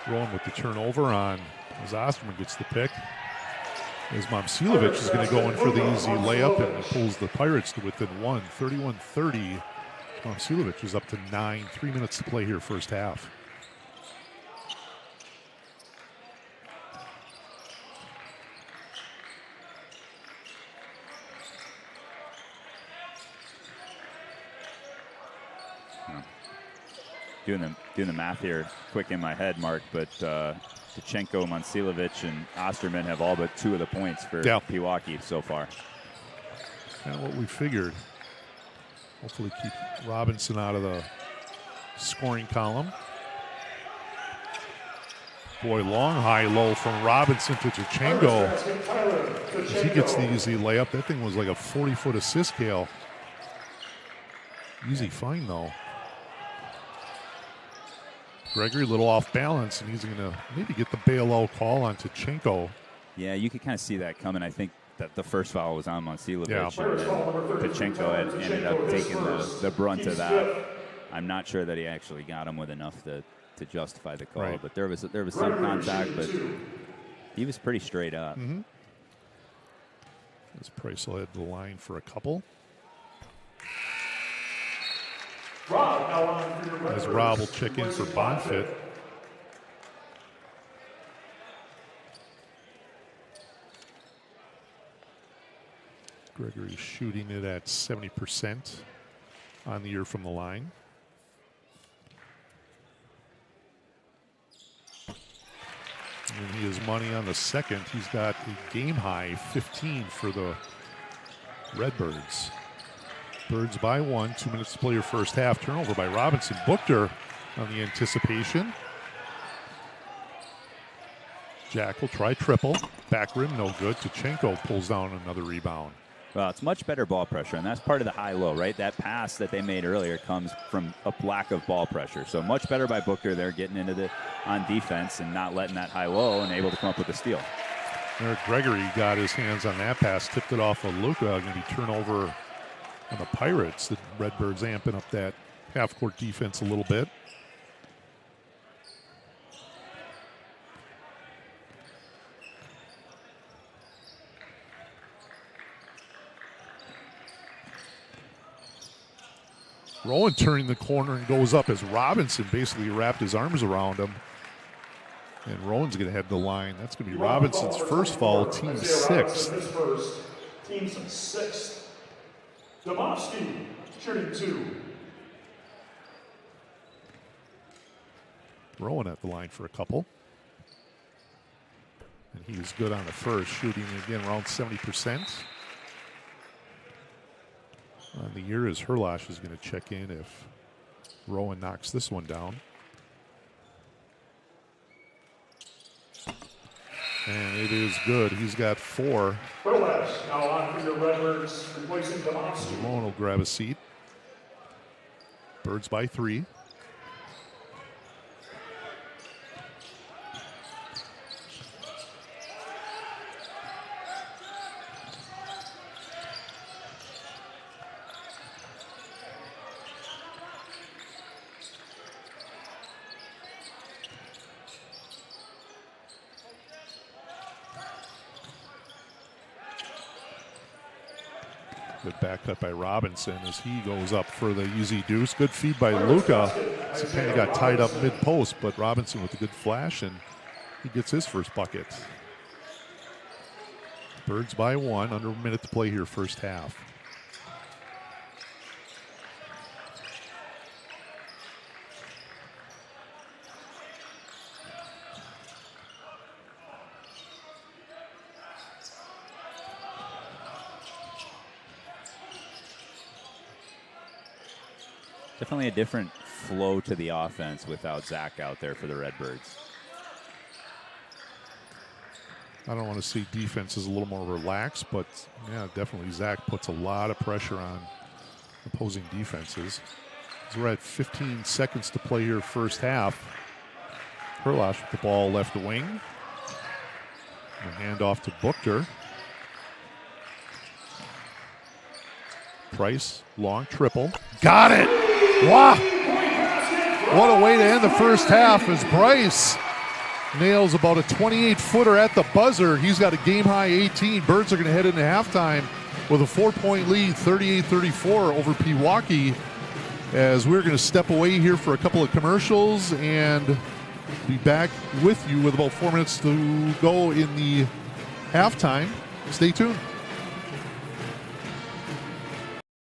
Rolling with the turnover on as Osterman gets the pick. As Momcilovic is going to go in for the easy layup and pulls the Pirates to within 1. 31-30. Momcilovic is up to 9. 3 minutes to play here first half. Doing the math here quick in my head, Mark, but Tachenko, Monsilovic, and Osterman have all but 2 of the points for Pewaukee so far. Kind of what we figured. Hopefully keep Robinson out of the scoring column. Boy, long high low from Robinson to Tachenko. As he gets the easy layup. That thing was like a 40-foot assist, Kale. Easy find, though. Gregory a little off balance, and he's going to maybe get the bailout call on Tachenko. Yeah, you could kind of see that coming. I think that the first foul was on Monsilovic, and then Tachenko had ended up taking the brunt of that. I'm not sure that he actually got him with enough to justify the call, but there was some contact, but he was pretty straight up. As Price will head the line for a couple. As Rob will check in for Bonfit. Gregory shooting it at 70% on the year from the line. And he has money on the second. He's got a game high 15 for the Redbirds. Birds by 1, 2 minutes to play your first half. Turnover by Robinson. Buchter on the anticipation. Jack will try triple. Back rim, no good. Tachenko pulls down another rebound. Well, it's much better ball pressure, and that's part of the high-low, right? That pass that they made earlier comes from a lack of ball pressure. So much better by Buchter there, getting into on defense and not letting that high-low and able to come up with a steal. Eric Gregory got his hands on that pass, tipped it off of Luka. Going to be turnover on the Pirates. The Redbirds amping up that half-court defense a little bit. Rowan turning the corner and goes up as Robinson basically wrapped his arms around him. And Rowan's going to head the line. That's going to be Robinson's first foul, team 6th. Team's 6th. Domofsky, shooting 2. Rowan at the line for a couple. And he was good on the first, shooting again around 70%. On the year as Herlosh is going to check in if Rowan knocks this one down. And it is good. He's got 4. Herlosh now on for your Redbirds, replacing Domofsky. Rowan will grab a seat. Birds by 3. Good back cut by Robinson as he goes up for the easy deuce. Good feed by Luka. He kind of got tied up mid-post, but Robinson with a good flash, and he gets his first bucket. Birds by 1, under a minute to play here, first half. Definitely a different flow to the offense without Zach out there for the Redbirds. I don't want to see defenses a little more relaxed, but yeah, definitely Zach puts a lot of pressure on opposing defenses. As we're at 15 seconds to play here, first half. Herlosh with the ball left wing. And hand off to Buchter. Price, long triple. Got it! Wow! What a way to end the first half as Bryce nails about a 28-footer at the buzzer. He's got a game-high 18. Birds are going to head into halftime with a 4-point lead, 38-34 over Pewaukee, as we're going to step away here for a couple of commercials and be back with you with about 4 minutes to go in the halftime. Stay tuned.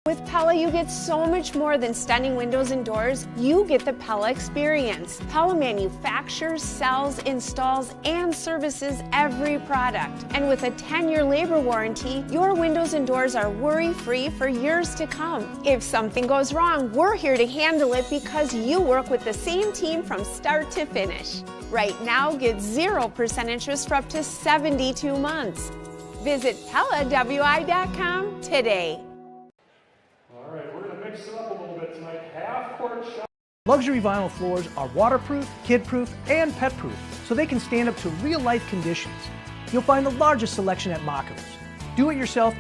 With Pele Pella, you get so much more than stunning windows and doors. You get the Pella experience. Pella manufactures, sells, installs, and services every product. And with a 10-year labor warranty, your windows and doors are worry-free for years to come. If something goes wrong, we're here to handle it because you work with the same team from start to finish. Right now, get 0% interest for up to 72 months. Visit PellaWI.com today. All right, we're going to mix it up a little bit tonight. Half-court shot. Luxury vinyl floors are waterproof, kid-proof, and pet-proof, so they can stand up to real-life conditions. You'll find the largest selection at Marketers. Do it yourself.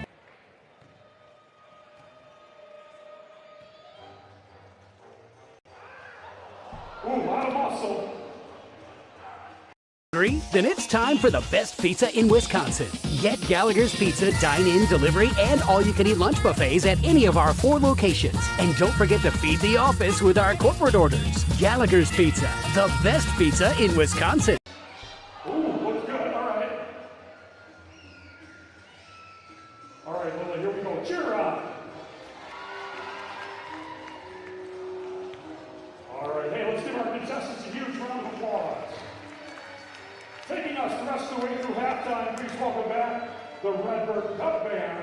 Ooh, a lot of muscle. Then it's time for the best pizza in Wisconsin. Get Gallagher's Pizza dine-in, delivery, and all-you-can-eat lunch buffets at any of our 4 locations. And don't forget to feed the office with our corporate orders. Gallagher's Pizza, the best pizza in Wisconsin. Ooh, looks good. All right. All right, Lily, here we go. Cheer up. All right, hey, let's give our contestants a huge round of applause. Taking us the rest of the way through halftime, please welcome back the Redbird Cup Band.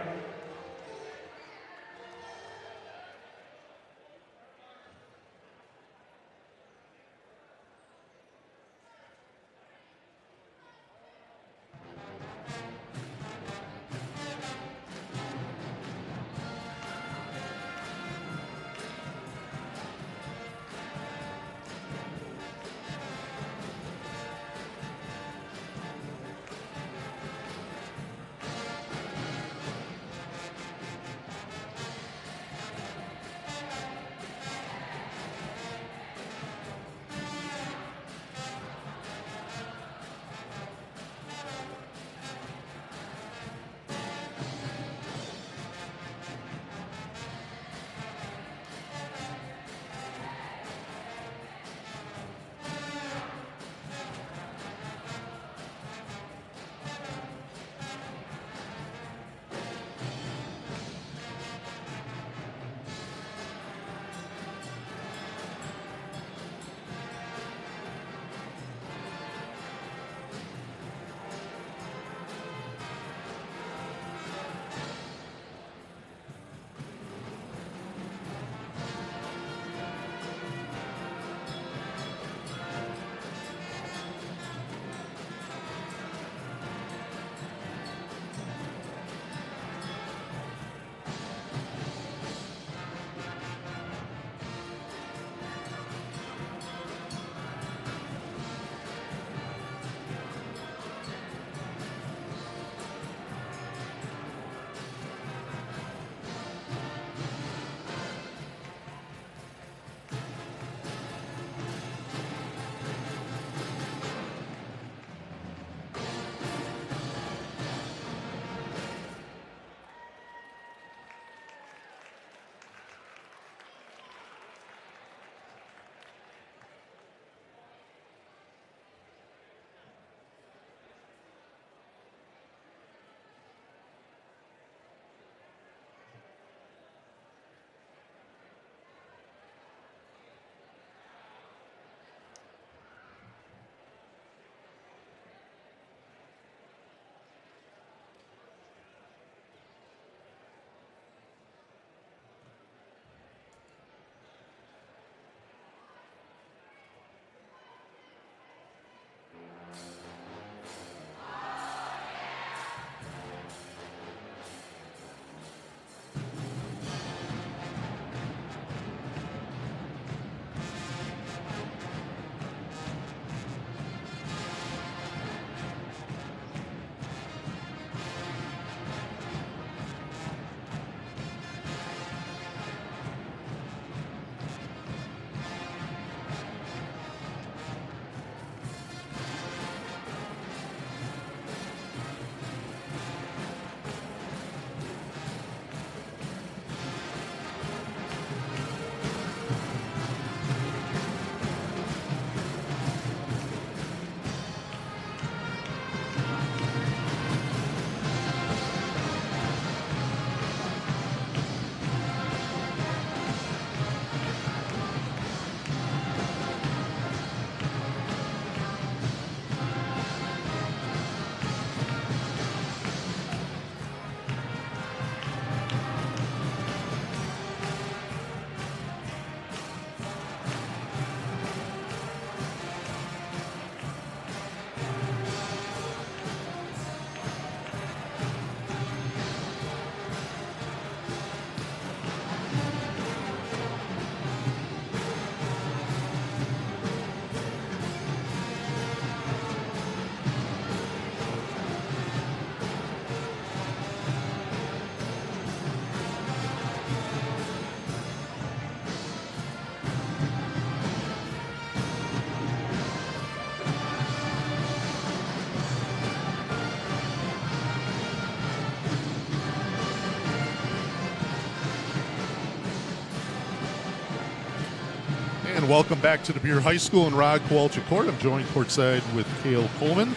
And welcome back to the Beer High School in Rod Kowalczyk Court. I'm joined courtside with Cale Coleman,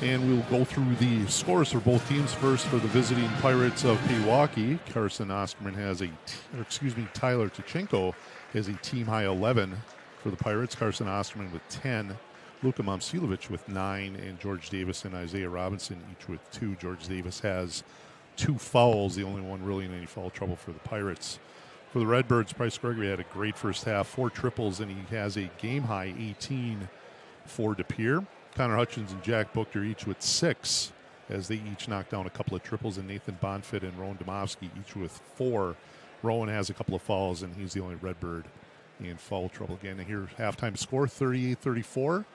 and we'll go through the scores for both teams. First, for the visiting Pirates of Pewaukee, Carson Osterman has Tyler Tuchenko has a team-high 11 for the Pirates. Carson Osterman with 10, Luka Momcilovic with 9, and George Davis and Isaiah Robinson each with 2. George Davis has 2 fouls, the only one really in any foul trouble for the Pirates. For the Redbirds, Bryce Gregory had a great first half, 4 triples, and he has a game-high 18 for De Pere. Connor Hutchins and Jack Buchter each with 6, as they each knocked down a couple of triples, and Nathan Bonfit and Rowan Domofsky each with 4. Rowan has a couple of fouls, and he's the only Redbird in foul trouble. Again, here halftime score, 38-34.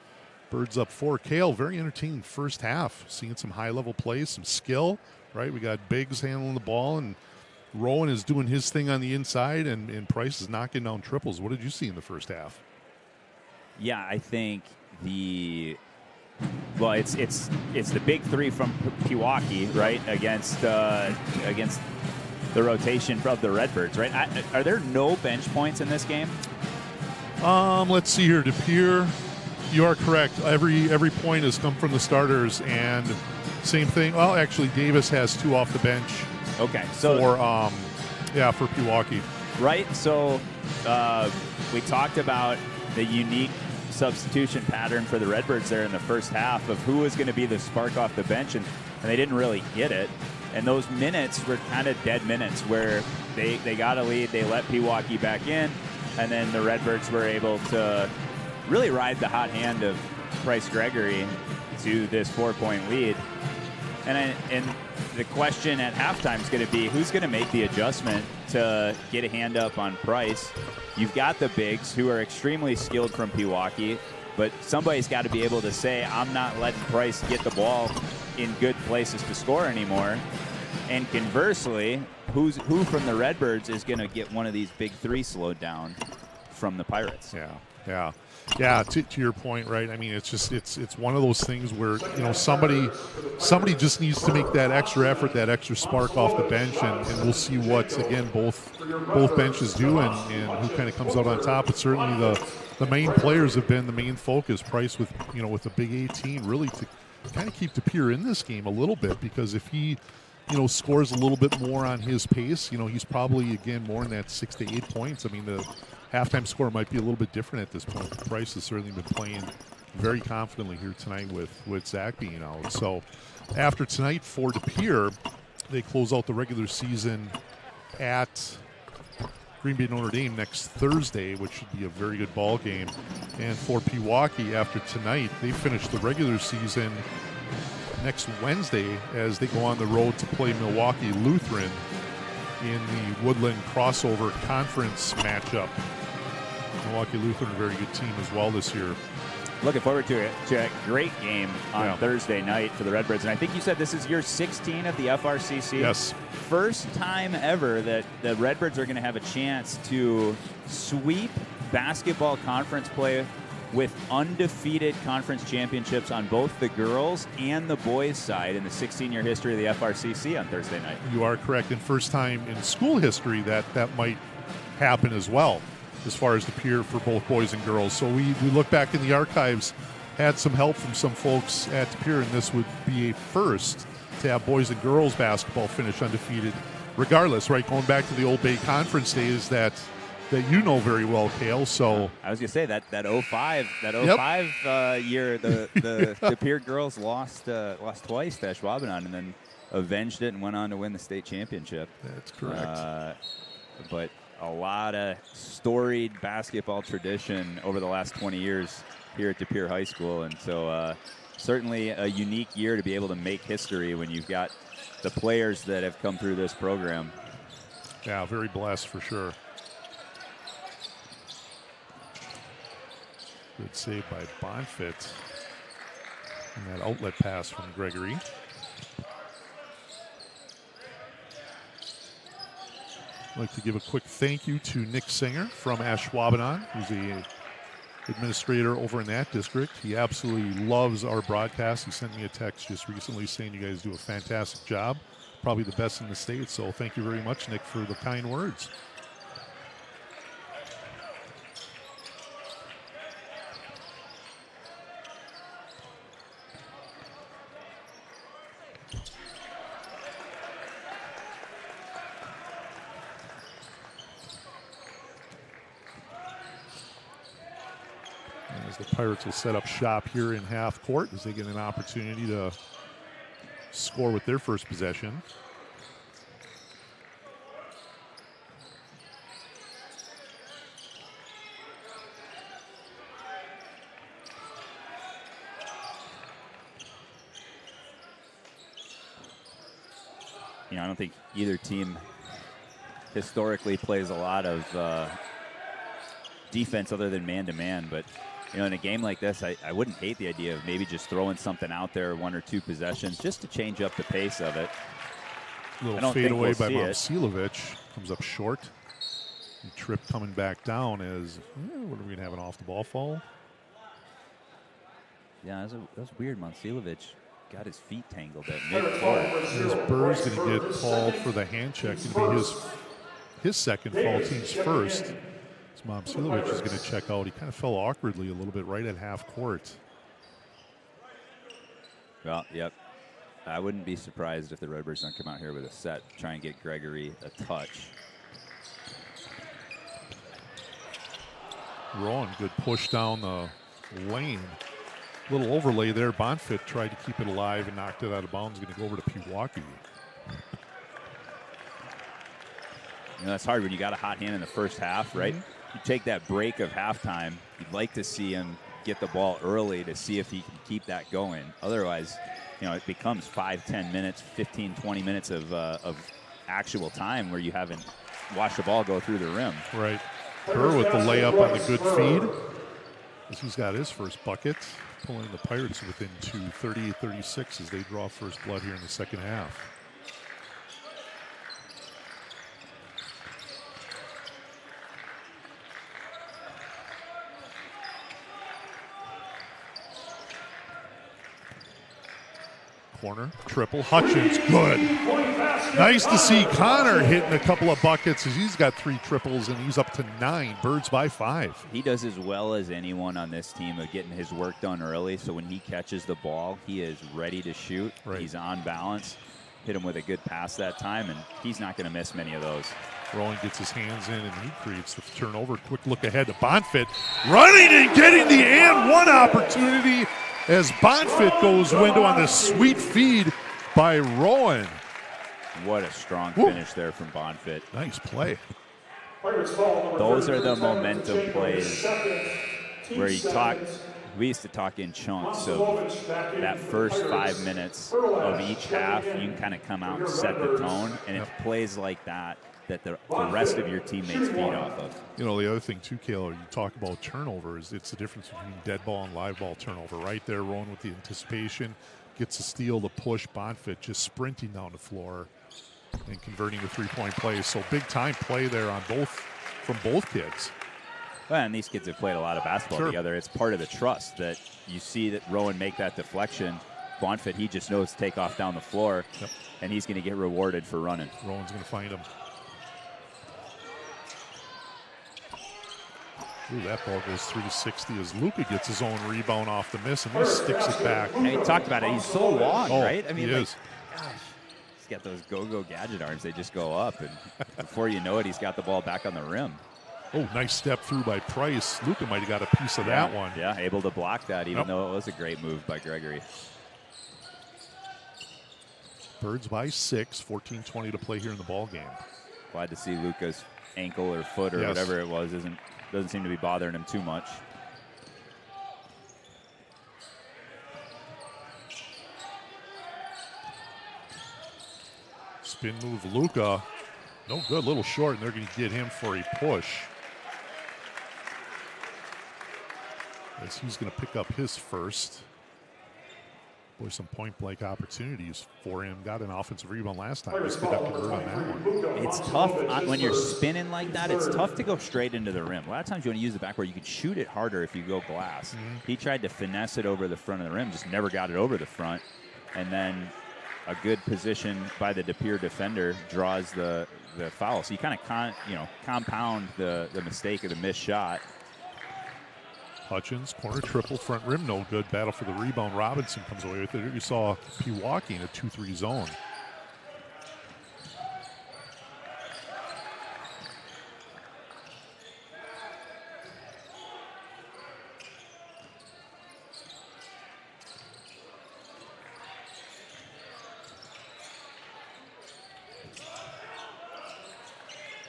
Birds up 4. Cale, very entertaining first half. Seeing some high-level plays, some skill, right? We got Biggs handling the ball, and Rowan is doing his thing on the inside, and Price is knocking down triples. What did you see in the first half? Yeah, I think it's the big 3 from Pewaukee, right, against the rotation of the Redbirds, right? Are there no bench points in this game? Let's see here. De Pere, you are correct. Every point has come from the starters, and same thing. Well, actually, Davis has 2 off the bench. Okay, so for Pewaukee. Right. So we talked about the unique substitution pattern for the Redbirds there in the first half of who was going to be the spark off the bench, and they didn't really get it. And those minutes were kind of dead minutes where they got a lead, they let Pewaukee back in, and then the Redbirds were able to really ride the hot hand of Bryce Gregory to this 4-point lead. And the question at halftime is going to be who's going to make the adjustment to get a hand up on Price. You've got the bigs who are extremely skilled from Pewaukee, but somebody's got to be able to say, I'm not letting Price get the ball in good places to score anymore. And conversely, who from the Redbirds is going to get one of these big 3 slowed down from the Pirates? Yeah, to your point, right? I mean, it's one of those things where, somebody just needs to make that extra effort, that extra spark off the bench, and we'll see what, again, both benches do and who kind of comes out on top. But certainly the main players have been the main focus. Price with a big 18 really to kind of keep De Pere in this game a little bit, because if he scores a little bit more on his pace, he's probably, again, more in that 6 to 8 points. I mean, the halftime score might be a little bit different at this point. Price has certainly been playing very confidently here tonight with Zach being out. So after tonight for De Pere, they close out the regular season at Green Bay Notre Dame next Thursday, which should be a very good ball game. And for Pewaukee, after tonight, they finish the regular season next Wednesday as they go on the road to play Milwaukee Lutheran in the Woodland Crossover Conference matchup. Milwaukee Lutheran, a very good team as well this year. Looking forward to it. To a great game on Thursday night for the Redbirds. And I think you said this is year 16 of the FRCC. Yes. First time ever that the Redbirds are going to have a chance to sweep basketball conference play with undefeated conference championships on both the girls and the boys side in the 16-year history of the FRCC on Thursday night. You are correct. And first time in school history that might happen as well, as far as De Pere for both boys and girls. So we look back in the archives, had some help from some folks at De Pere, and this would be a first to have boys and girls basketball finish undefeated regardless, right? Going back to the Old Bay Conference days that you know very well, Cale. So I was going to say that 05 year, the De Pere girls lost twice to Ashwaubenon and then avenged it and went on to win the state championship. That's correct. But a lot of storied basketball tradition over the last 20 years here at De Pere High School, and so certainly a unique year to be able to make history when you've got the players that have come through this program. Yeah, very blessed for sure. Good save by Bonfit. And that outlet pass from Gregory. I'd like to give a quick thank you to Nick Singer from Ashwaubenon, who's the administrator over in that district. He absolutely loves our broadcast. He sent me a text just recently saying you guys do a fantastic job, probably the best in the state. So thank you very much, Nick, for the kind words. As the Pirates will set up shop here in half court as they get an opportunity to score with their first possession. You know, I don't think either team historically plays a lot of defense other than man-to-man, but you know, in a game like this, I wouldn't hate the idea of maybe just throwing something out there, 1 or 2 possessions, just to change up the pace of it. Little fadeaway by Momcilovic. Comes up short. And Tripp coming back down as, what are we going to have, an off-the-ball foul? Yeah, that was weird. Momcilovic got his feet tangled at mid-court. As Bird's going to get called for the hand check. It's going to be his second foul, team's first. Momcilovic is going to check out. He kind of fell awkwardly a little bit right at half court. Well, yep. I wouldn't be surprised if the Redbirds don't come out here with a set, try and get Gregory a touch. Rowan, good push down the lane. Little overlay there. Bonfit tried to keep it alive and knocked it out of bounds. Going to go over to Pewaukee. You know, that's hard when you got a hot hand in the first half, right? Mm-hmm. You take that break of halftime, you'd like to see him get the ball early to see if he can keep that going. Otherwise, you know, it becomes 5, 10 minutes, 15, 20 minutes of actual time where you haven't watched the ball go through the rim. Right. Pere with the layup on the good feed. As he's got his first bucket, pulling the Pirates within 2, 38-36 as they draw first blood here in the second half. Corner, triple, Hutchins, good. Nice to see Connor hitting a couple of buckets as he's got 3 triples and he's up to 9, Birds by 5. He does as well as anyone on this team of getting his work done early, so when he catches the ball, he is ready to shoot. Right. He's on balance, hit him with a good pass that time, and he's not going to miss many of those. Rowan gets his hands in and he creates the turnover. Quick look ahead to Bonfit, running and getting the and one opportunity as Bonfit goes window on this sweet feed by Rowan. What a strong finish there from Bonfit. Nice play. Those are the momentum plays where we used to talk in chunks of that first 5 minutes of each half. You can kind of come out and set the tone, and it's plays like that the rest of your teammates feed off of. You know, the other thing too, Kayla, you talk about turnovers, it's the difference between dead ball and live ball turnover. Right there, Rowan with the anticipation, gets a steal, the push, Bonfit just sprinting down the floor and converting the three-point play. So big time play there on from both kids. Well, and these kids have played a lot of basketball together. It's part of the trust that you see that Rowan make that deflection. Bonfit, he just knows to take off down the floor, and he's going to get rewarded for running. Rowan's going to find him. Ooh, that ball goes 360 as Luka gets his own rebound off the miss and he sticks it back. And he talked about it. He's so long, right? I mean, he is. Gosh, he's got those go-go gadget arms. They just go up, and before you know it, he's got the ball back on the rim. Oh, nice step through by Price. Luka might have got a piece of that one. Yeah, able to block that, even though it was a great move by Gregory. Birds by 6, 14-20 to play here in the ball game. Glad to see Luka's ankle or foot or whatever it was doesn't seem to be bothering him too much. Spin move, Luka. No good, little short, and they're going to get him for a push. As he's going to pick up his first. Boy, some point-blank opportunities for him. Got an offensive rebound last time. Just could not convert on that one. It's tough when you're spinning like that. It's tough to go straight into the rim. A lot of times you want to use the backboard. You can shoot it harder if you go glass. He tried to finesse it over the front of the rim, just never got it over the front. And then a good position by the De Pere defender draws the foul. So you kind of compound the mistake of the missed shot. Hutchins, corner triple, front rim, no good. Battle for the rebound. Robinson comes away with it. You saw Pewaukee in a 2-3 zone.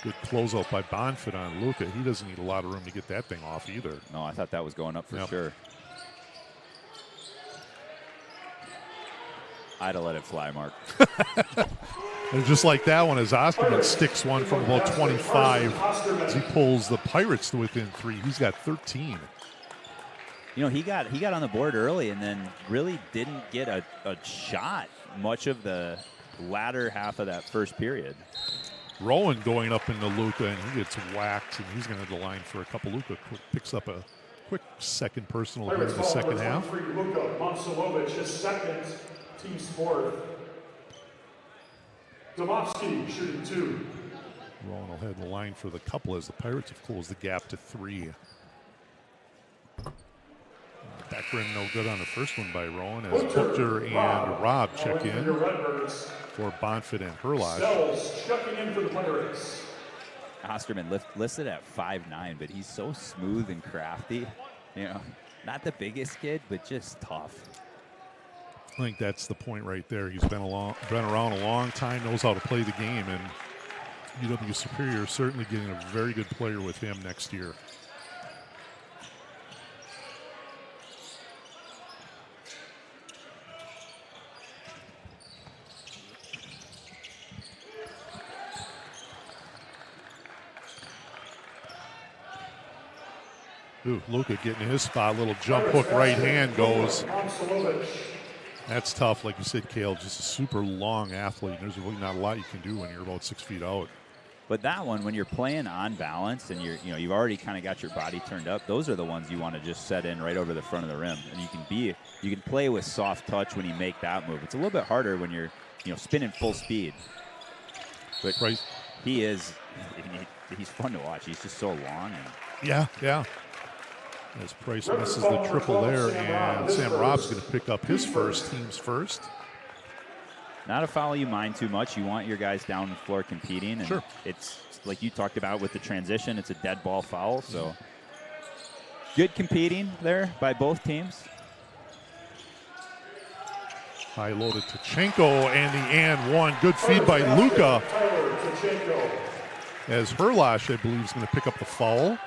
Good closeout by Bonfit on Luka. He doesn't need a lot of room to get that thing off either. No, I thought that was going up for sure. I'd have let it fly, Mark. And just like that one, as Osterman sticks one from about 25 as he pulls the Pirates to within 3. He's got 13. You know, he got on the board early and then really didn't get a shot much of the latter half of that first period. Rowan going up into Luka, and he gets whacked, and he's going to the line for a couple. Luka picks up a quick second personal here in the second half. Luka Momcilovic, his second, team's fourth. Domovsky shooting 2. Rowan will head the line for the couple as the Pirates have closed the gap to 3. Back rim no good on the first one by Rowan as Butcher and Rob check in for Bonfit and Herlosh. Sells checking in for the Pirates. Osterman listed at 5'9", but he's so smooth and crafty. You know, not the biggest kid, but just tough. I think that's the point right there. He's been around a long time, knows how to play the game, and UW Superior is certainly getting a very good player with him next year. Ooh, Luka getting his spot. Little jump hook right hand goes. That's tough. Like you said, Cale, just a super long athlete. There's really not a lot you can do when you're about 6 feet out. But that one, when you're playing on balance and you've already kind of got your body turned up, those are the ones you want to just set in right over the front of the rim. And you can play with soft touch when you make that move. It's a little bit harder when you're spinning full speed. But right. he's fun to watch. He's just so long. Yeah. As Price misses the triple there, and Sam Rob's going to pick up his first, team's first. Not a foul you mind too much. You want your guys down the floor competing. And sure. It's like you talked about with the transition, it's a dead ball foul. So good competing there by both teams. High loaded to Chenko, and the and one. Good feed by Luka. As Herlosh, I believe, is going to pick up the foul.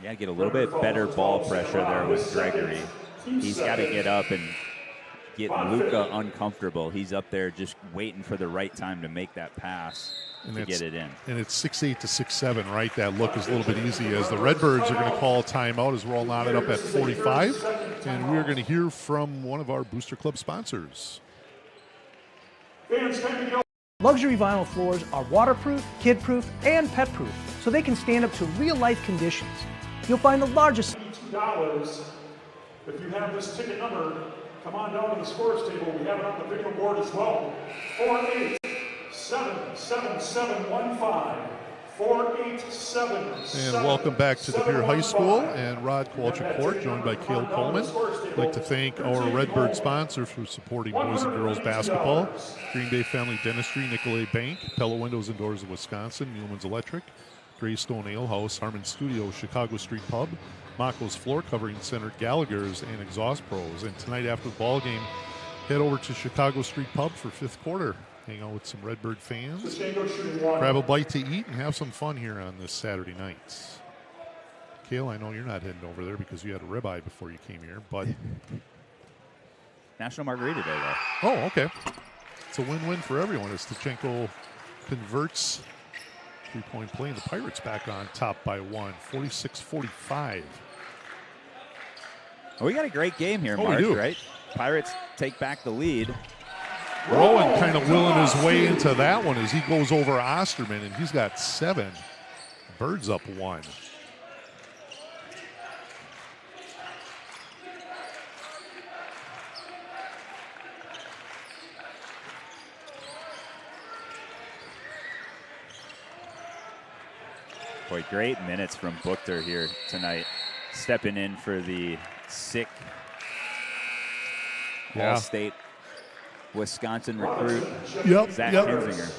Yeah, get a little bit better ball pressure there with Gregory. He's got to get up and get Luka uncomfortable. He's up there just waiting for the right time to make that pass to get it in. And it's 6'8" to 6'7", right? That look is a little bit easy as the Redbirds are going to call a timeout as we're all knotted up at 45. And we're going to hear from one of our Booster Club sponsors. Luxury vinyl floors are waterproof, kid-proof, and pet-proof, so they can stand up to real-life conditions. You'll find the largest $2. If you have this ticket number, come on down to the scores table. We have it on the video board as well. 4877715. 487. And welcome back to De Pere High School and Rod Kowalczyk Court, joined by Cale Coleman. I'd like to thank our Redbird sponsor for supporting boys and girls basketball: Green Bay Family Dentistry, Nicolay Bank, Pella Windows and Doors of Wisconsin, Newman's Electric, Greystone Ale House, Harmon Studios, Chicago Street Pub, Mako's Floor Covering Center, Gallagher's, and Exhaust Pros. And tonight after the ball game, head over to Chicago Street Pub for fifth quarter. Hang out with some Redbird fans, grab a bite to eat, and have some fun here on this Saturday night. Cale, I know you're not heading over there because you had a ribeye before you came here, but National Margarita Day, though. Oh, okay. It's a win-win for everyone as Stachenko converts three-point play, and the Pirates back on top by 46-45. Well, we got a great game here, Mark, right? Pirates take back the lead. Rowan kind of willing his way into that one as he goes over Osterman, and he's got 7. Birds up 1. Boy, great minutes from Buchter here tonight, stepping in for the sick All-State Wisconsin recruit, Zach Kinzinger.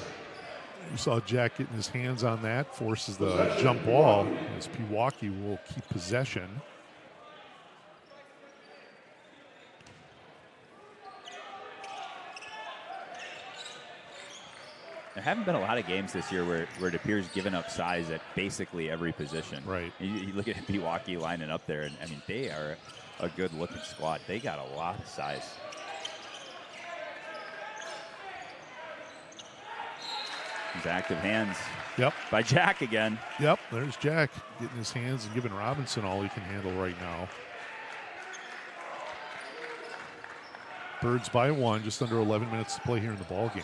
You saw Jack getting his hands on that, forces the jump ball as Pewaukee will keep possession. There haven't been a lot of games this year where it appears giving up size at basically every position. Right. You look at Pewaukee lining up there, and I mean, they are a good-looking squad. They got a lot of size. These active hands. Yep. By Jack again. Yep, there's Jack getting his hands and giving Robinson all he can handle right now. Birds by 1, just under 11 minutes to play here in the ball game.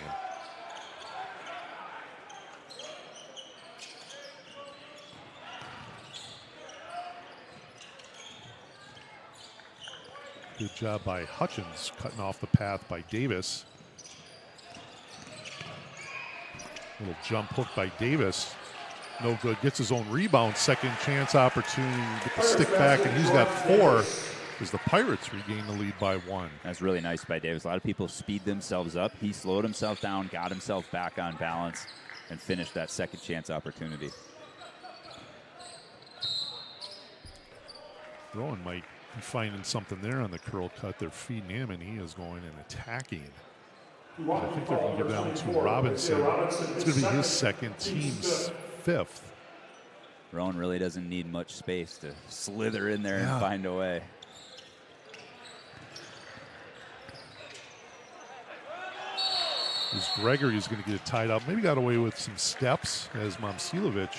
Good job by Hutchins, cutting off the path by Davis. Little jump hook by Davis. No good. Gets his own rebound. Second chance opportunity. Get the stick back, and he's got 4 as the Pirates regain the lead by 1. That's really nice by Davis. A lot of people speed themselves up. He slowed himself down, got himself back on balance, and finished that second chance opportunity. Rowan might be finding something there on the curl cut. They're feeding him, and he is going and attacking. I think they're going to give down to Robinson. It's going to be his second, team's 5th. Rowan really doesn't need much space to slither in there and find a way. As Gregory's going to get it tied up. Maybe got away with some steps as Momcilovic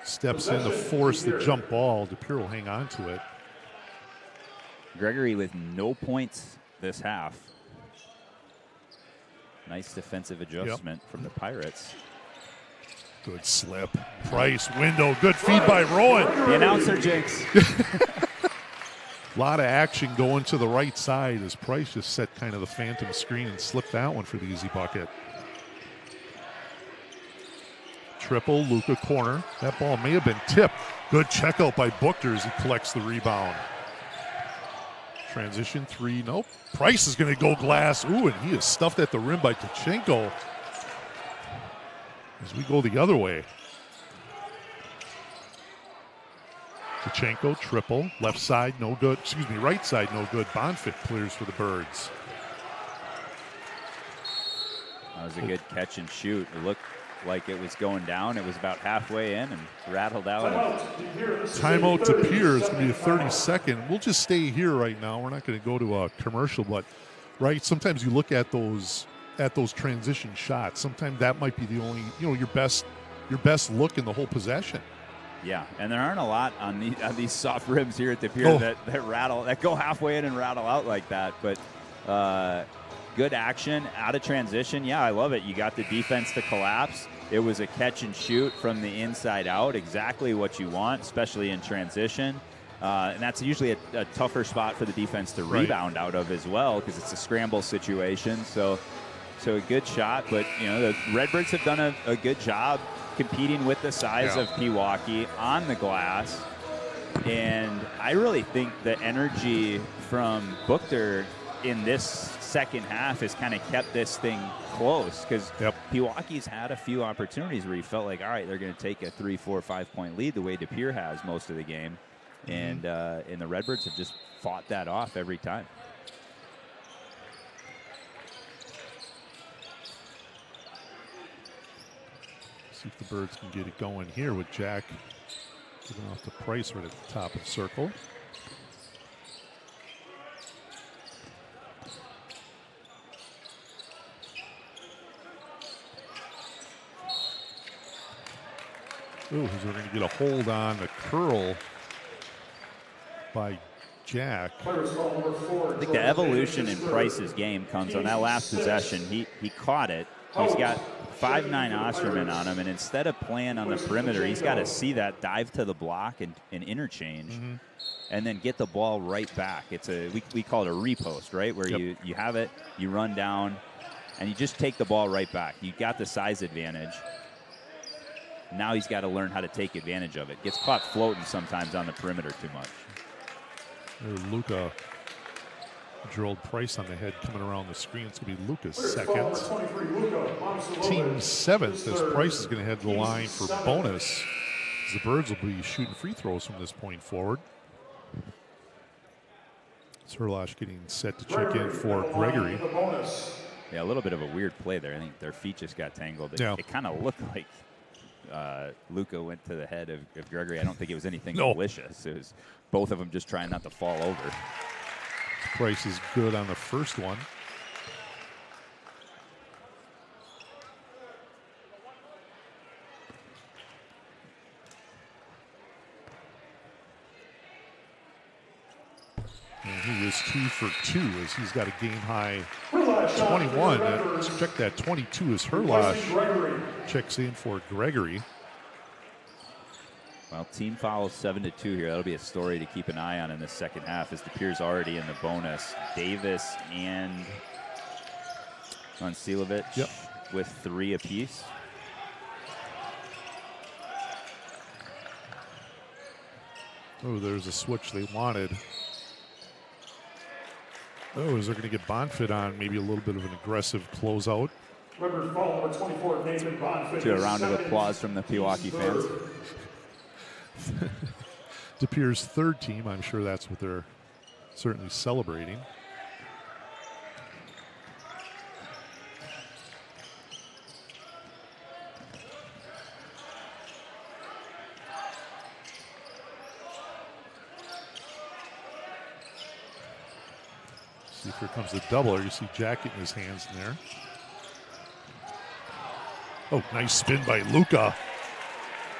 steps in to force the jump ball. DePere will hang on to it. Gregory with no points this half. Nice defensive adjustment from the Pirates. Good slip. Price, window, good feed by Rowan. The announcer jinx. A lot of action going to the right side as Price just set kind of the phantom screen and slipped that one for the easy bucket. Triple, Luka corner. That ball may have been tipped. Good check out by Buchter as he collects the rebound. Transition 3, nope. Price is going to go glass. Ooh, and he is stuffed at the rim by Tkachenko. As we go the other way. Tkachenko, triple. Left side, no good. Excuse me, right side, no good. Bonfit clears for the Birds. That was a good catch and shoot. It looked like it was going down. It was about halfway in and rattled out. Timeout to Pere. It's going to be a 30-second. We'll just stay here right now. We're not going to go to a commercial, but right, sometimes you look at those transition shots. Sometimes that might be the only, your best look in the whole possession. Yeah, and there aren't a lot on these soft rims here at the Pere that go halfway in and rattle out like that. But good action out of transition. Yeah, I love it. You got the defense to collapse. It was a catch and shoot from the inside out, exactly what you want, especially in transition. And that's usually a tougher spot for the defense to rebound out of as well because it's a scramble situation. So a good shot, but the Redbirds have done a good job competing with the size of Pewaukee on the glass. And I really think the energy from Buchter in this second half has kind of kept this thing close because Pewaukee's had a few opportunities where you felt like, all right, they're going to take a 3, 4, 5 point lead the way DePere has most of the game. And the Redbirds have just fought that off every time. See if the Birds can get it going here with Jack giving off the Price right at the top of the circle. Ooh, we're going to get a hold on the curl by Jack. I think the evolution in Price's game comes on that last possession. He caught it. He's got 5'9" Osterman on him, and instead of playing on the perimeter, he's got to see that dive to the block and interchange, and then get the ball right back. It's we call it a repost, right? Where you have it, you run down, and you just take the ball right back. You got the size advantage. Now he's got to learn how to take advantage of it. Gets caught floating sometimes on the perimeter too much. Luka drilled Price on the head coming around the screen. It's going to be Luka's second. Team 7th as Price is going to head to the line for bonus. As the Birds will be shooting free throws from this point forward. Serlash getting set to check in for Gregory. Yeah, a little bit of a weird play there. I think their feet just got tangled. It kind of looked like Luka went to the head of Gregory. I don't think it was anything malicious. It was both of them just trying not to fall over. Price is good on the first one. And he is 2 for 2 as he's got a game high 21. Let's check that. 22 is Herlash. Checks in for Gregory. Well, team fouls 7-2 here. That'll be a story to keep an eye on in the second half as DePure's already in the bonus. Davis and Vancilovic with 3 apiece. Oh, there's a switch they wanted. Oh, is there going to get Bonfit on? Maybe a little bit of an aggressive closeout. To a round of applause from the Pewaukee fans. DePure's third team. I'm sure that's what they're certainly celebrating. See if here comes the double. You see Jack getting his hands in there. Oh, nice spin by Luka.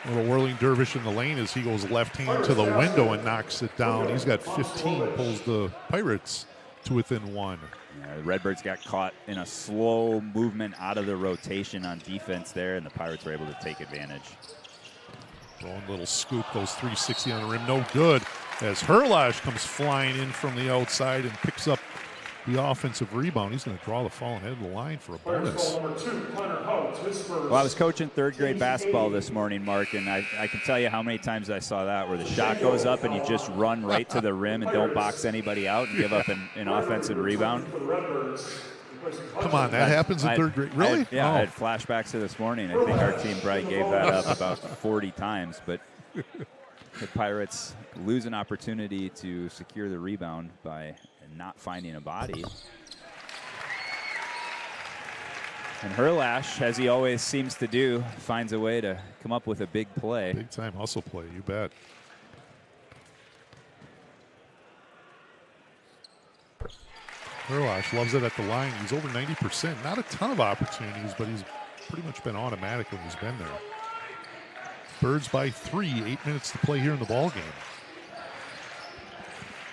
A little whirling dervish in the lane as he goes left hand to the window and knocks it down. He's got 15, pulls the Pirates to within 1. Yeah, the Redbirds got caught in a slow movement out of the rotation on defense there, and the Pirates were able to take advantage. One little scoop, goes 360 on the rim, no good. As Herlash comes flying in from the outside and picks up the offensive rebound. He's going to draw the fallen head of the line for a bonus. Well, I was coaching third grade basketball this morning, Mark, and I can tell you how many times I saw that where the shot goes up and you just run right to the rim and don't box anybody out and give up an offensive rebound. Come on, that happens in third grade? Really? I had flashbacks to this morning. I think our team probably gave that up about 40 times, but the Pirates lose an opportunity to secure the rebound by not finding a body. And Herlash, as he always seems to do, finds a way to come up with a big play. Big time hustle play, you bet. Herlash loves it at the line. He's over 90%. Not a ton of opportunities, but he's pretty much been automatic when he's been there. Birds by 3, 8 minutes to play here in the ballgame.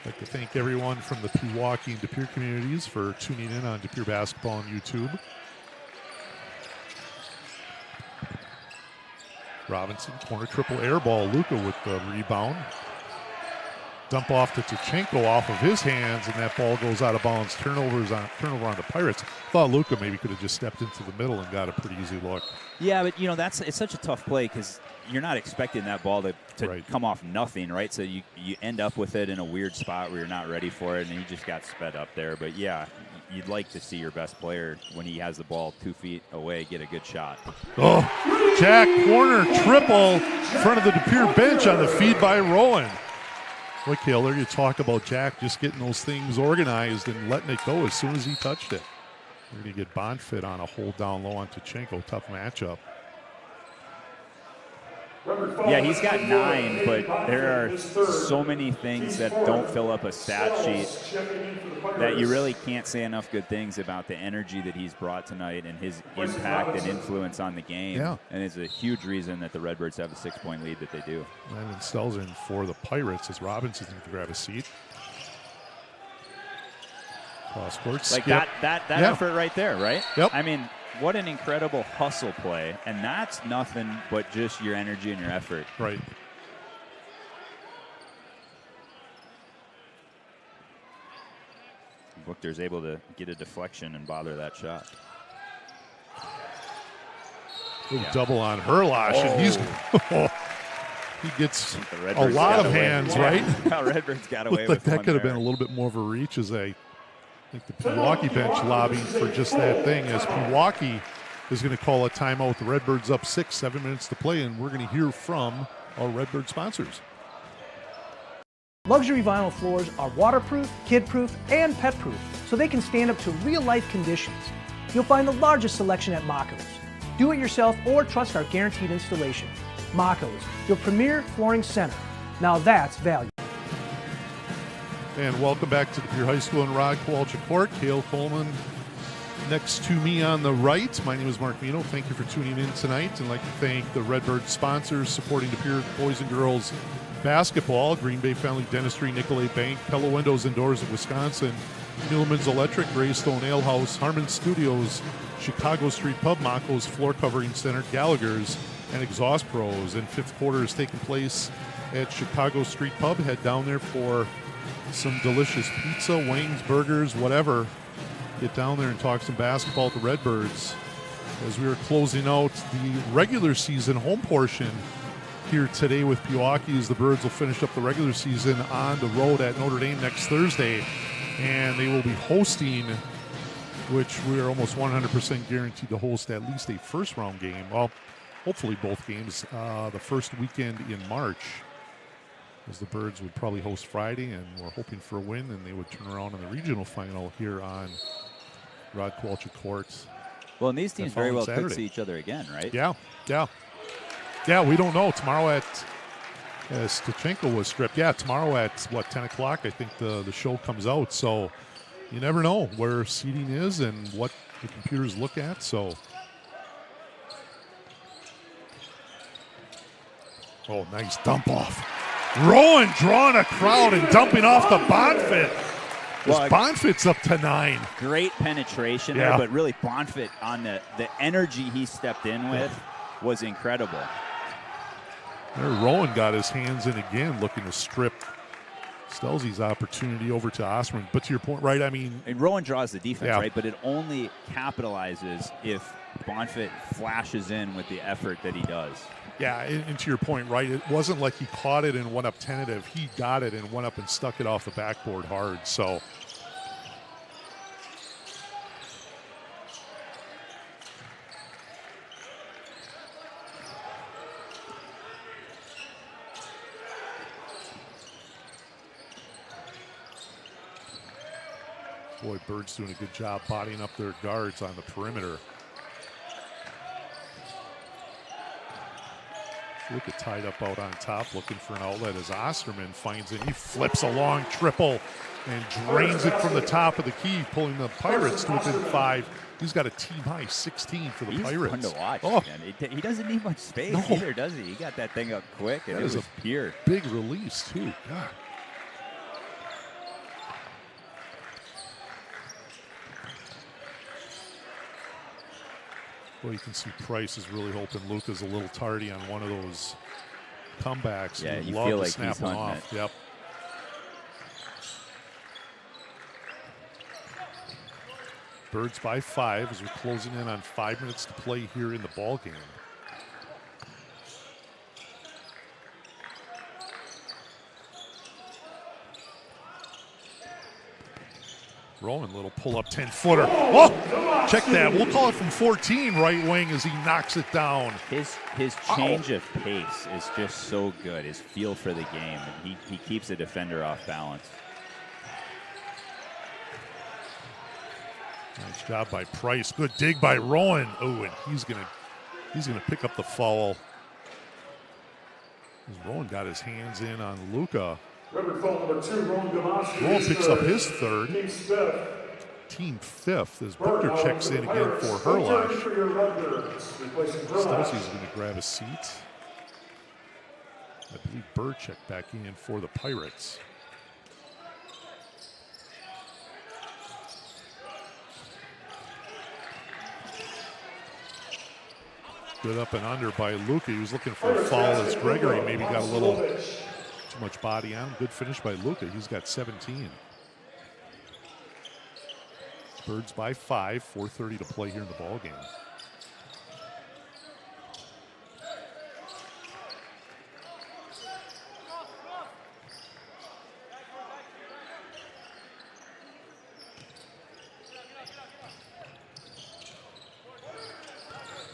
I'd like to thank everyone from the Pewaukee and DePere communities for tuning in on DePere Basketball on YouTube. Robinson, corner triple air ball. Luka with the rebound. Dump off to Tachenko off of his hands, and that ball goes out of bounds. Turnover on the Pirates. Thought Luka maybe could have just stepped into the middle and got a pretty easy look. Yeah, but it's such a tough play because you're not expecting that ball to come off nothing, right? So you end up with it in a weird spot where you're not ready for it, and he just got sped up there. But yeah, you'd like to see your best player, when he has the ball 2 feet away, get a good shot. Oh, Jack corner triple in front of the DePere bench on the feed by Rowan. Look, Taylor, you talk about Jack just getting those things organized and letting it go as soon as he touched it. We're going to get Bonfit on a hold down low on Tachenko. Tough matchup. Yeah, he's got 9, but there are so many things that don't fill up a stat sheet that you really can't say enough good things about the energy that he's brought tonight and his impact and influence on the game. Yeah. And it's a huge reason that the Redbirds have a 6-point lead that they do. And Stelzen for the Pirates as Robinson's going to grab a seat. Cross court like skip. that effort right there, right? Yep. I mean, what an incredible hustle play. And that's nothing but just your energy and your effort. Right. Buchter's able to get a deflection and bother that shot. Double on Herlash, and he's he gets a lot of hands, right? Redbirds got away Looked with like that one could have there. been a little bit more of a reach as I think the Pewaukee bench lobbying for just that thing, as Pewaukee is going to call a timeout with the Redbirds up 6, 7 minutes to play, and we're going to hear from our Redbird sponsors. Luxury vinyl floors are waterproof, kid-proof, and pet-proof, so they can stand up to real-life conditions. you'll find the largest selection at Mako's. Do it yourself or trust our guaranteed installation. Mako's, your premier flooring center. Now that's value. And welcome back to the Pere High School in Rod Kowalczyk Court. Cale Coleman next to me on the right. My name is Mark Mino. Thank you for tuning in tonight. And I'd like to thank the Redbirds sponsors supporting the Pere boys and girls basketball: Green Bay Family Dentistry, Nicolay Bank, Pella Windows and Doors of Wisconsin, Newman's Electric, Greystone Ale House, Harmon Studios, Chicago Street Pub, Mako's Floor Covering Center, Gallagher's, and Exhaust Pros. And fifth quarter is taking place at Chicago Street Pub. Head down there for some delicious pizza, wings, burgers, whatever. Get down there and talk some basketball at the Redbirds as we are closing out the regular season home portion here today with Pewaukee, as the Birds will finish up the regular season on the road at Notre Dame next Thursday. And they will be hosting, which we are almost 100% guaranteed to host at least a first-round game. Well, hopefully both games the first weekend in March, as the Birds would probably host Friday, and we're hoping for a win, and they would turn around in the regional final here on Rod Kowalczyk Court. Well, and these teams very well Saturday could see each other again, right? Yeah. Yeah, we don't know. Tomorrow at Stachenko was stripped. Yeah, tomorrow at, 10 o'clock, I think the show comes out. So you never know where seating is and what the computers look at. So, oh, nice dump off. Rowan drawing a crowd and dumping off the Bonfit. Well, Bonfit's up to 9. Great penetration there, but really Bonfit on the energy he stepped in with was incredible. There, Rowan got his hands in again, looking to strip Stelzy's opportunity over to Osman. But to your point, right, I mean... And Rowan draws the defense, right? But it only capitalizes if Bonfit flashes in with the effort that he does. Yeah, and to your point, right, it wasn't like he caught it and went up tentative. He got it and went up and stuck it off the backboard hard. So... Boy, Birds doing a good job bodying up their guards on the perimeter. Look at tied up out on top, looking for an outlet as Osterman finds it. He flips a long triple and drains it from the top of the key, pulling the Pirates to within 5. He's got a team-high 16 for the Pirates. He's fun to watch. Oh. He doesn't need much space either, does he? He got that thing up quick, and it was pure. Big release, too. God. Well, you can see Price is really hoping Luka's a little tardy on one of those comebacks. Yeah, He'd you love feel to like snap he's one hunting off. it. Yep. Birds by 5 as we're closing in on 5 minutes to play here in the ball game. Rowan, little pull-up 10-footer. Oh, check that. We'll call it from 14, right wing, as he knocks it down. His change of pace is just so good. His feel for the game. And he keeps a defender off balance. Nice job by Price. Good dig by Rowan. Oh, and he's gonna pick up the foul. As Rowan got his hands in on Luka. Rowan picks up his 3rd. Team 5th as Victor checks in again for Herlash. Stelzy's going to grab a seat. I believe Bird checked back in for the Pirates. Good up and under by Luka. He was looking for a foul as Gregory maybe got a little too much body on him. Good finish by Luka. He's got 17. Birds by 5. 4:30 to play here in the ball game.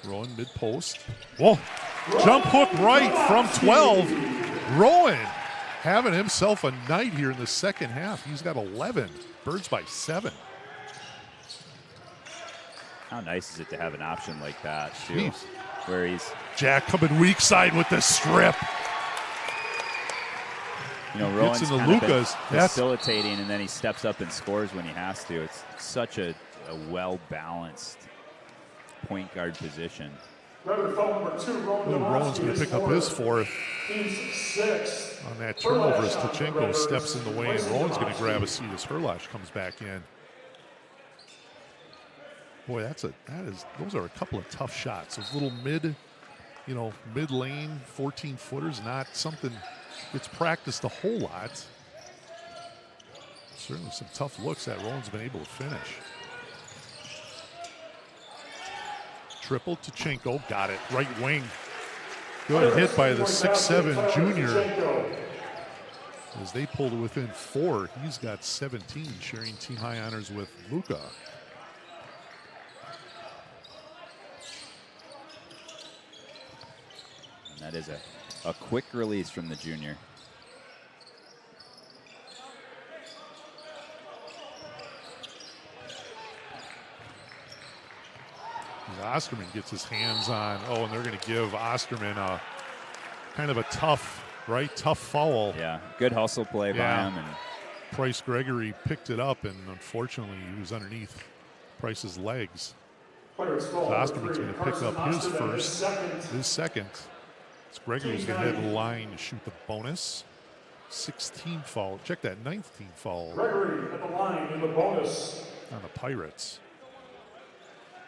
Rowan mid-post. Whoa, jump hook right from 12. Rowan having himself a night here in the second half. He's got 11. Birds by 7. How nice is it to have an option like that, too, Jeez. where he's, Jack coming weak side with the strip. Rowan's into kind of been Lucas. That's- facilitating, and then he steps up and scores when he has to. It's such a well-balanced point guard position. Red foul number 2, Rowan's going to pick up his fourth. Team's 6. On that turnover as Tachenko steps in the way, and Rowan's going to grab a seat as Herlash comes back in. Boy, those are a couple of tough shots. Those little mid-lane 14-footers, not something it's practiced a whole lot. Certainly some tough looks that Rowan's been able to finish. Triple Tachenko, got it, right wing. Good hit by the 6'7" junior. As they pulled it within 4, he's got 17, sharing team high honors with Luka. And that is a quick release from the junior. Osterman gets his hands on, and they're going to give Osterman a kind of a tough foul. Yeah, good hustle play by him. And Price Gregory picked it up, and unfortunately he was underneath Price's legs. So Osterman's going to pick up his second. So Gregory's going to head to the line to shoot the bonus. 16 foul. Check that, 9th team foul. Gregory at the line in the bonus. On the Pirates.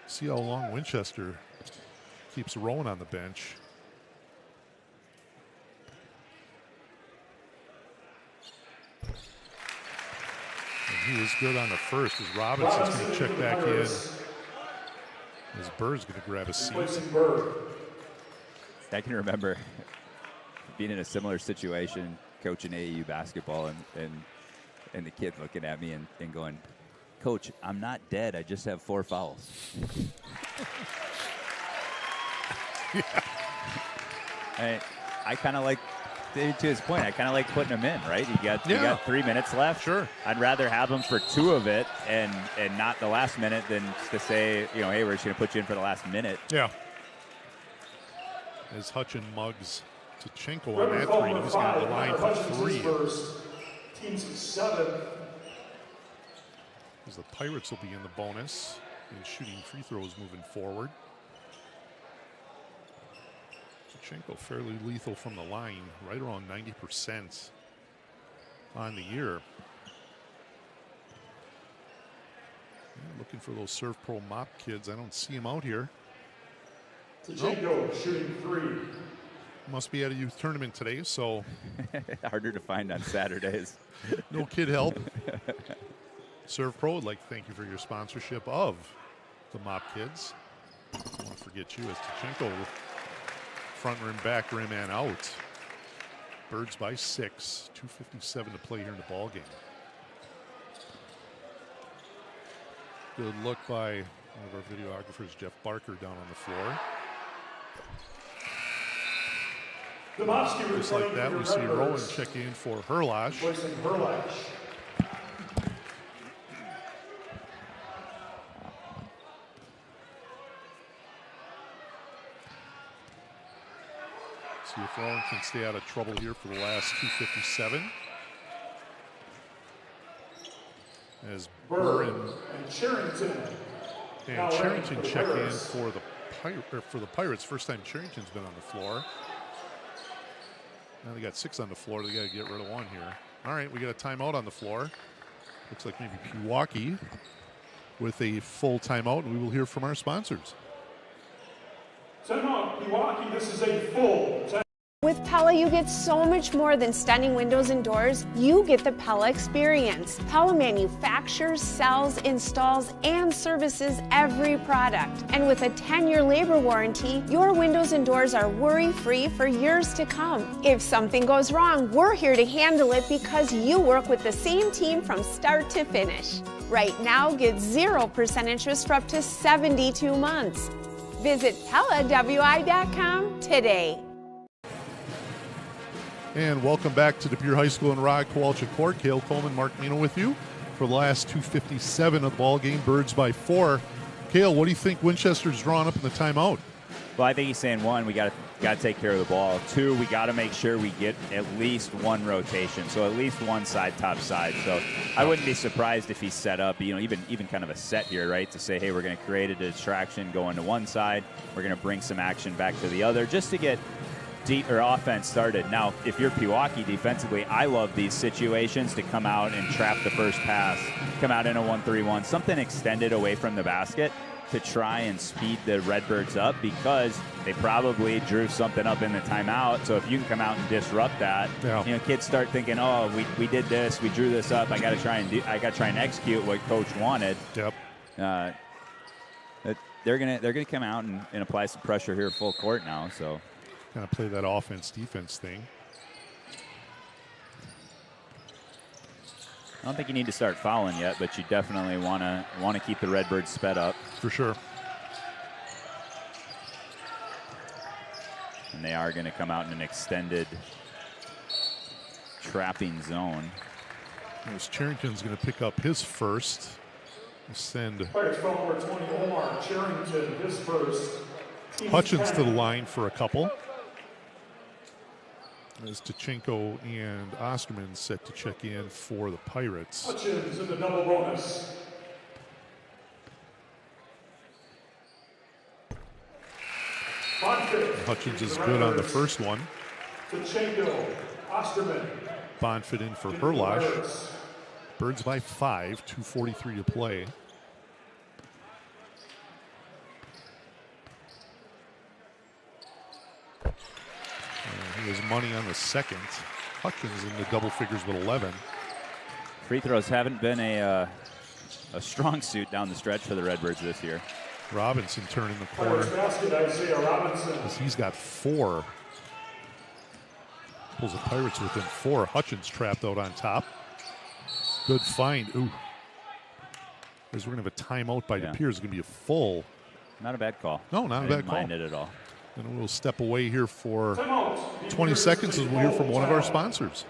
See how long Winchester keeps Rowan on the bench. And he was good on the first as Robinson's going to check back in. As Bird's going to grab a seat. I can remember being in a similar situation, coaching AAU basketball, and the kid looking at me and going, "Coach, I'm not dead. I just have 4 fouls." I kind of like, to his point, I kind of like putting him in, right? You got 3 minutes left. Sure. I'd rather have him for 2 of it and not the last minute than to say, hey, we're just going to put you in for the last minute. Yeah. As Hutchin mugs Tachenko on that 3, he's going to line for 3. Team's 7. As the Pirates will be in the bonus and shooting free throws moving forward. Tachenko fairly lethal from the line, right around 90% on the year. Yeah, looking for those Serve Pro mop kids. I don't see him out here. Tachenko shooting 3. Must be at a youth tournament today, so harder to find on Saturdays. No kid help. Serve Pro would like to thank you for your sponsorship of the Mop Kids. I don't want to forget you as Tachenko front rim, back rim, and out. Birds by 6, 2:57 to play here in the ball game. Good look by one of our videographers, Jeff Barker, down on the floor. Just like that, we see Rowan checking in for Herlash. See if Rowan can stay out of trouble here for the last 2:57. As Burr and Charrington check in for the Pirates. First time Charrington's been on the floor. Now they got 6 on the floor. They got to get rid of 1 here. All right, we got a timeout on the floor. Looks like maybe Pewaukee with a full timeout, and we will hear from our sponsors. Timeout, Pewaukee. This is a full timeout. With Pella, you get so much more than stunning windows and doors. You get the Pella experience. Pella manufactures, sells, installs, and services every product. And with a 10-year labor warranty, your windows and doors are worry-free for years to come. If something goes wrong, we're here to handle it because you work with the same team from start to finish. Right now, get 0% interest for up to 72 months. Visit PellaWI.com today. And welcome back to DePere High School in Rod Kowalczyk Court. Cale Coleman, Mark Mino with you for the last 2:57 of the ball game. Birds by 4. Cale, what do you think Winchester's drawing up in the timeout? Well, I think he's saying, one, we got to take care of the ball. Two, we got to make sure we get at least one rotation, so at least one side, top side. So I wouldn't be surprised if he set up, even kind of a set here, right, to say, hey, we're going to create a distraction going to one side. We're going to bring some action back to the other just to get offense started. Now, if you're Pewaukee defensively, I love these situations to come out and trap the first pass, come out in a 1-3-1, something extended away from the basket, to try and speed the Redbirds up, because they probably drew something up in the timeout. So if you can come out and disrupt that, kids start thinking, oh, we did this, we drew this up. I got to try and execute what coach wanted. Yep. They're gonna come out and apply some pressure here full court now. So kind of play that offense-defense thing. I don't think you need to start fouling yet, but you definitely want to keep the Redbirds sped up. For sure. And they are going to come out in an extended trapping zone. As Charrington's going to pick up his first. Send Hutchins to the line for a couple. As Tachenko and Osterman set to check in for the Pirates. Hutchins in the double bonus. Hutchins is good on the first one. Tachenko, Osterman. Bonfit in for Herlash. Birds by 5, 2:43 to play. He has money on the second. Hutchins in the double figures with 11. Free throws haven't been a strong suit down the stretch for the Redbirds this year. Robinson turning the corner. As he's got 4. Pulls the Pirates within 4. Hutchins trapped out on top. Good find. Ooh. As we're going to have a timeout by DePere. It's going to be a full. Not a bad call. No, not a bad call. I didn't mind it at all. And we'll step away here for 20 seconds as we'll hear from one of our sponsors.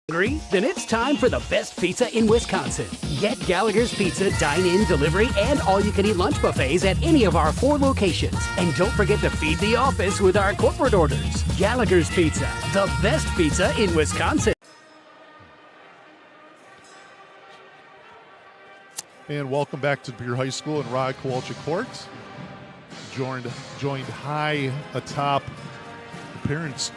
Then it's time for the best pizza in Wisconsin. Get Gallagher's Pizza dine-in, delivery, and all-you-can-eat lunch buffets at any of our 4 locations. And don't forget to feed the office with our corporate orders. Gallagher's Pizza, the best pizza in Wisconsin. And welcome back to Beer High School in Rod Kowalczyk Court. Joined high atop the parents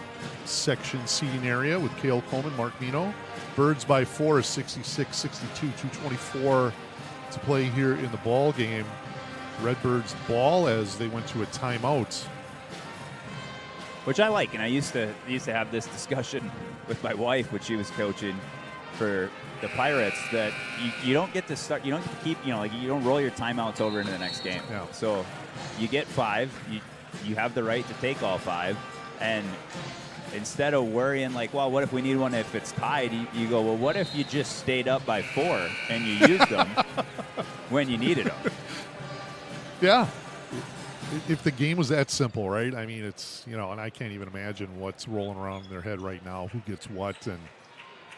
section seating area with Cale Coleman, Mark Mino. Birds by 4 is 66-62, 2:24 to play here in the ball game. Redbirds ball as they went to a timeout. Which I like, and I used to have this discussion with my wife when she was coaching for the Pirates, that you don't get to start, you don't keep, you don't roll your timeouts over into the next game. Yeah. So you get 5, you have the right to take all 5, and instead of worrying like, well, what if we need one if it's tied, you go, well, what if you just stayed up by 4 and you used them when you needed them? Yeah. If the game was that simple, right? I mean, it's, and I can't even imagine what's rolling around in their head right now, who gets what. And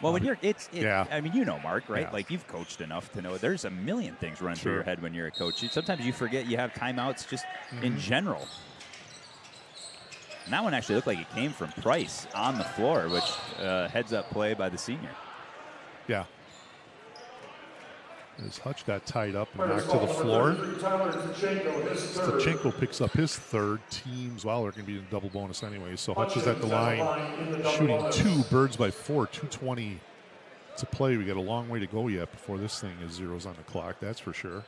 well, when you're, yeah. I mean, Mark, right? Yeah. Like, you've coached enough to know there's a million things running through your head when you're a coach. Sometimes you forget you have timeouts just in general. And that one actually looked like it came from Price on the floor, which heads-up play by the senior. Yeah. As Hutch got tied up and knocked to the floor. Tachenko picks up his third. Teams, they're going to be in double bonus anyway. So Hutch is at the line, shooting 2. Birds by 4, 2:20 to play. We got a long way to go yet before this thing is zeros on the clock, that's for sure.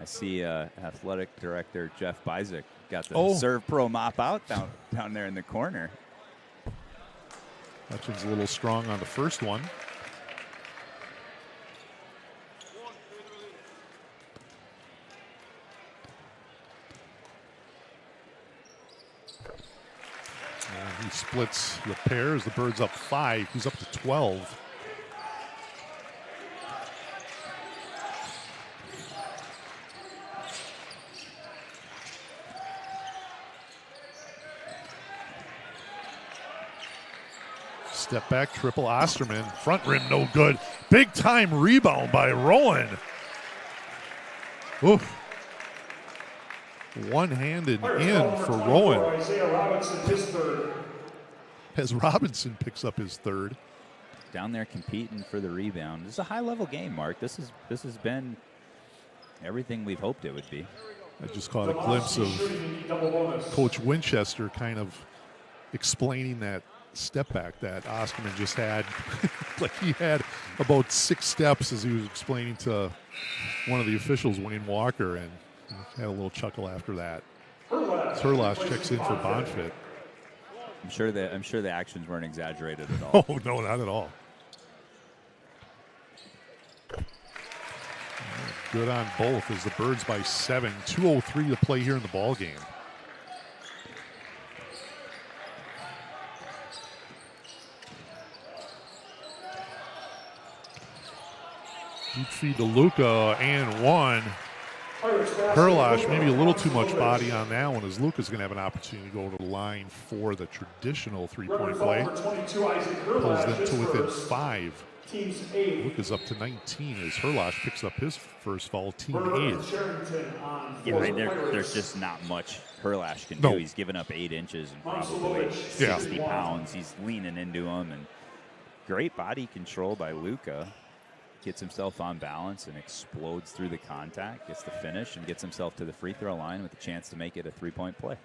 I see athletic director Jeff Bizek got the Serve Pro mop out down there in the corner. Hutchins a little strong on the first one. And he splits the pair as the Birds up 5. He's up to 12. Step back, triple Osterman. Front rim, no good. Big time rebound by Rowan. Oof. One-handed in for Rowan as Robinson picks up his third. Down there competing for the rebound. This is a high-level game, Mark. This has been everything we've hoped it would be. I just caught a glimpse of Coach Winchester kind of explaining that step back that Osterman just had. Like he had about 6 steps as he was explaining to one of the officials, Wayne Walker, and had a little chuckle after that. Herlash checks in for Bonfit. I'm sure the actions weren't exaggerated at all. Oh, no, not at all. Good on both as the Birds by 7. 2:03 to play here in the ball game. Deep feed to Luka and one. Herlash, maybe a little too much body on that one as Luka's going to have an opportunity to go to the line for the traditional three-point play. Pulls them to within 5. Luka's up to 19 as Herlash picks up his first foul, team 8. Yeah, I mean, there's just not much Herlash can do. He's given up 8 inches and probably 60 pounds. He's leaning into him, and great body control by Luka. Gets himself on balance and explodes through the contact, gets the finish, and gets himself to the free throw line with a chance to make it a 3-point play.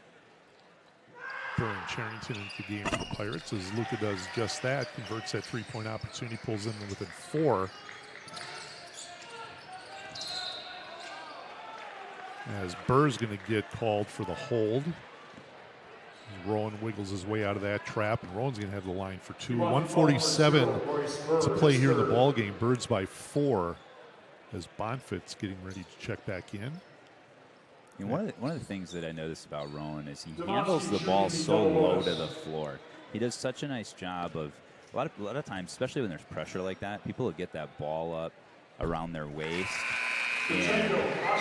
Throwing Charrington into the game for the Pirates as Luka does just that, converts that 3-point opportunity, pulls in within 4. As Burr's going to get called for the hold. Rowan wiggles his way out of that trap, and Rowan's going to have the line for 2. 147 to play here in the ball game. Birds by 4 as Bonfit's getting ready to check back in. You know, one of the things that I noticed about Rowan is he handles the ball so low to the floor. He does such a nice job of a lot of times, especially when there's pressure like that, people will get that ball up around their waist and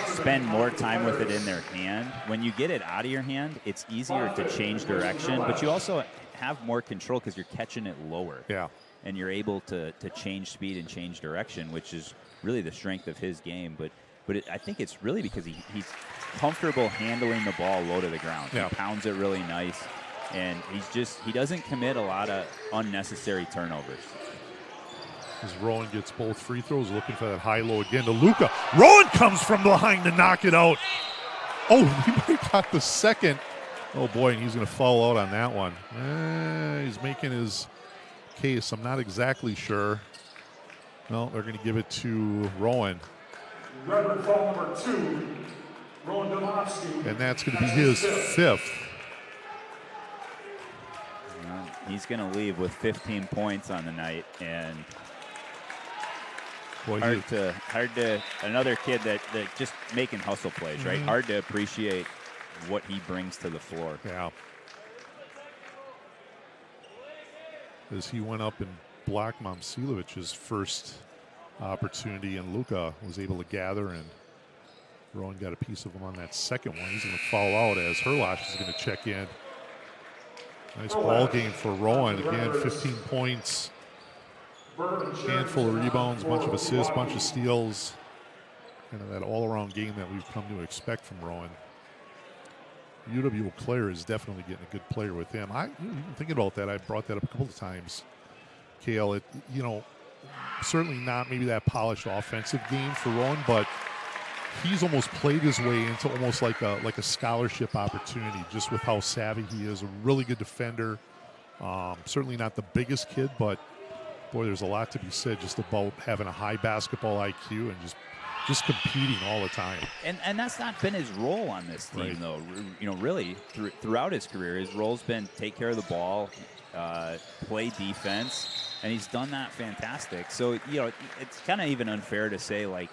spend more time with it in their hand. When you get it out of your hand, it's easier to change direction, but you also have more control because you're catching it lower. Yeah. And you're able to change speed and change direction, which is really the strength of his game. But I think it's really because he's comfortable handling the ball low to the ground. Yeah. He pounds it really nice, and he doesn't commit a lot of unnecessary turnovers. As Rowan gets both free throws, looking for that high-low again to Luka. Rowan comes from behind to knock it out. Oh, he might have got the second. Oh, boy, and he's going to foul out on that one. He's making his case. I'm not exactly sure. No, they're going to give it to Rowan. Redbird foul number 2, Rowan Domovsky. And that's going to be his 5th. Well, he's going to leave with 15 points on the night, and boy, hard to another kid that just making hustle plays, right? Hard to appreciate what he brings to the floor. Yeah. As he went up and blocked Momcilovic's first opportunity, and Luka was able to gather, and Rowan got a piece of him on that second one. He's going to foul out as Herlash is going to check in. Nice ball game for Rowan. Again, 15 points, handful of rebounds, bunch of assists, bunch of steals. Kind of that all-around game that we've come to expect from Rowan. UW Eau Claire is definitely getting a good player with him. Thinking about that, I brought that up a couple of times. Kale, certainly not maybe that polished offensive game for Rowan, but he's almost played his way into almost like a scholarship opportunity just with how savvy he is. A really good defender. Certainly not the biggest kid, but boy, there's a lot to be said just about having a high basketball IQ and just competing all the time. And that's not been his role on this team, Right. though. Really, throughout his career, his role's been take care of the ball, play defense, and he's done that fantastic. So, it's kind of even unfair to say, like,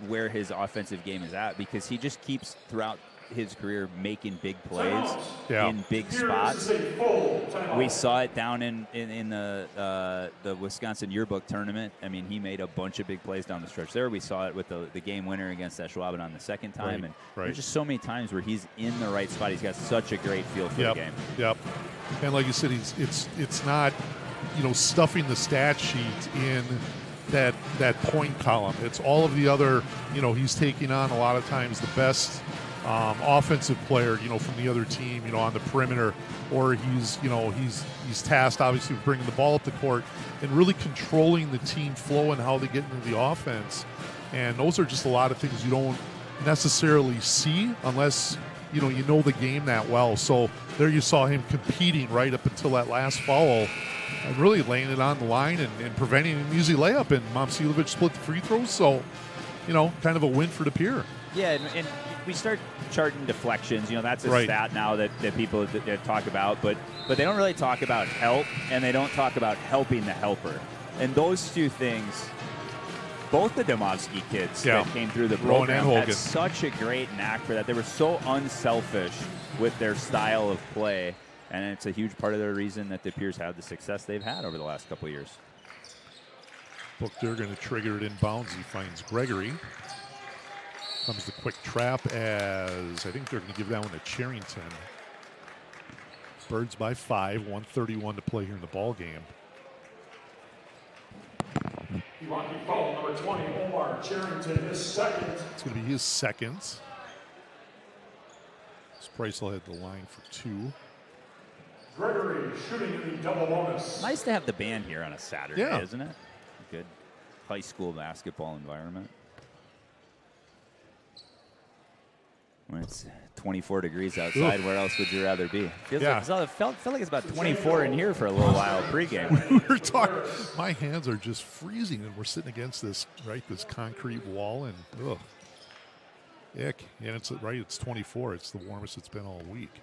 where his offensive game is at, because he just keeps throughout his career making big plays in big spots. We saw it down in the Wisconsin yearbook tournament. I mean, he made a bunch of big plays down the stretch there. We saw it with the game winner against Schwaben on the second time. And there's just so many times where he's in the right spot. He's got such a great feel for the game. Yep. And like you said, it's not stuffing the stat sheet in that point column. It's all of the other, he's taking on a lot of times the best offensive player, from the other team, on the perimeter, or he's tasked obviously with bringing the ball up the court and really controlling the team flow and how they get into the offense. And those are just a lot of things you don't necessarily see unless you know the game that well. So there you saw him competing right up until that last foul and really laying it on the line and preventing an easy layup, and Momcilovic split the free throws. So, kind of a win for the Pere. Yeah, and we start charting deflections. That's a stat now that people that talk about, but they don't really talk about help, and they don't talk about helping the helper. And those two things, both the Domovsky kids that came through the program had such a great knack for that. They were so unselfish with their style of play, and it's a huge part of the reason that the Peres have the success they've had over the last couple of years. They're going to trigger it inbounds. He finds Gregory. Comes the quick trap as I think they're going to give that one to Charrington. Birds by 5, 1:31 to play here in the ball game. Pewaukee foul number 20, Omar Charrington, his second. It's going to be his second. Price will head the line for 2. Gregory shooting in the double bonus. Nice to have the band here on a Saturday, isn't it? Good high school basketball environment. When it's 24 degrees outside, where else would you rather be? It felt like it's about 24 in here for a little while pregame. We were talking. My hands are just freezing, and we're sitting against this concrete wall, and ick. And it's 24. It's the warmest it's been all week.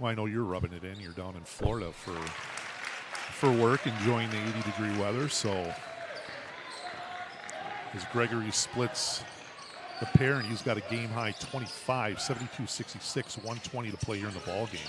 Well, I know you're rubbing it in. You're down in Florida for work, enjoying the 80-degree weather. So as Gregory splits the Pere, and he's got a game-high 25, 72-66, 120 to play here in the ball game.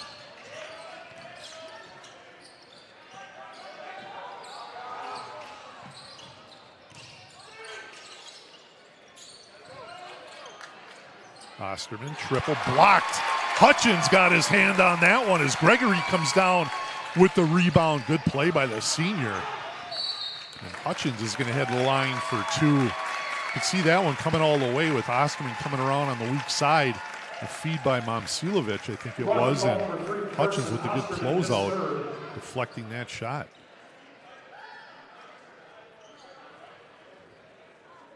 Osterman, triple blocked. Hutchins got his hand on that one as Gregory comes down with the rebound. Good play by the senior. And Hutchins is going to head the line for 2. You can see that one coming all the way with Osterman coming around on the weak side. A feed by Momcilovic, I think it was, and Hutchins with a good closeout, deflecting that shot.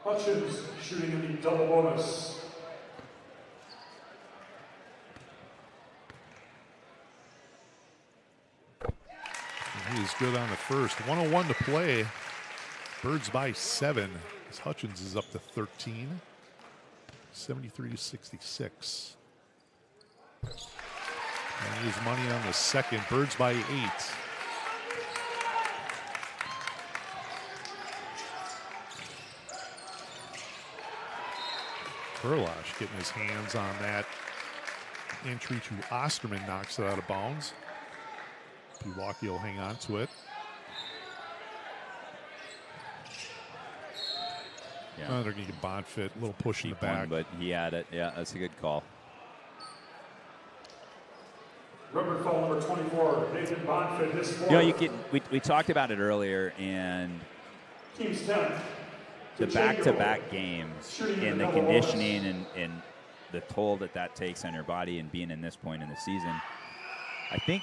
Hutchins shooting in the double bonus. He is good on the first. 1:01 to play. Birds by 7. As Hutchins is up to 13. 73-66. And he has money on the second. Birds by 8. Perlosh getting his hands on that entry to Osterman, knocks it out of bounds. Pewaukee will hang on to it. Yeah. They're going to get Bonfit, a little push in the back. But he had it. Yeah, that's a good call. Rubber foul number 24, Nathan Bonfit, his fourth. We talked about it earlier, and Team's 10. the back-to-back games and the conditioning and the toll that takes on your body and being in this point in the season. I think,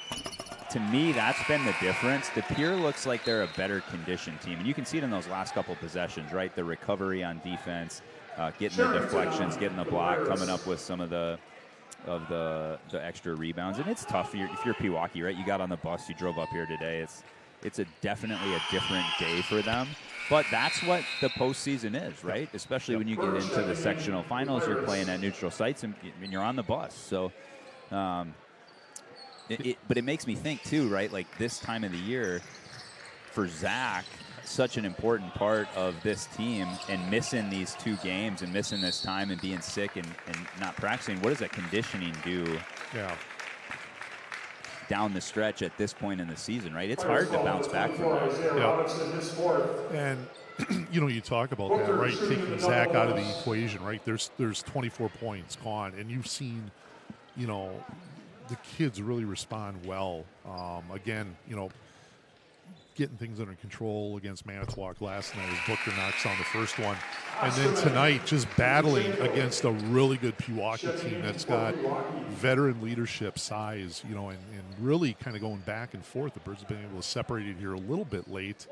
to me, that's been the difference. The Pere looks like they're a better conditioned team, and you can see it in those last couple possessions, right? The recovery on defense, getting the deflections, getting the block, coming up with some of the extra rebounds. And it's tough if you're Pewaukee, right? You got on the bus, you drove up here today. It's definitely a different day for them. But that's what the postseason is, right? Especially when you get into the sectional finals, you're playing at neutral sites and you're on the bus. So, but it makes me think too, right? Like this time of the year for Zach, such an important part of this team, and missing these 2 games and missing this time and being sick and not practicing. What does that conditioning do? Yeah. Down the stretch at this point in the season, right? It's hard to bounce back from that. Yeah. And you talk about that, right? Taking Zach out of the equation, right? There's 24 points gone, and you've seen, the kids really respond well. Again, getting things under control against Manitowoc last night as Booker knocks down the first one. And then tonight, just battling against a really good Pewaukee team that's got veteran leadership, size, you know, and really kind of going back and forth. The Birds have been able to separate it here a little bit late.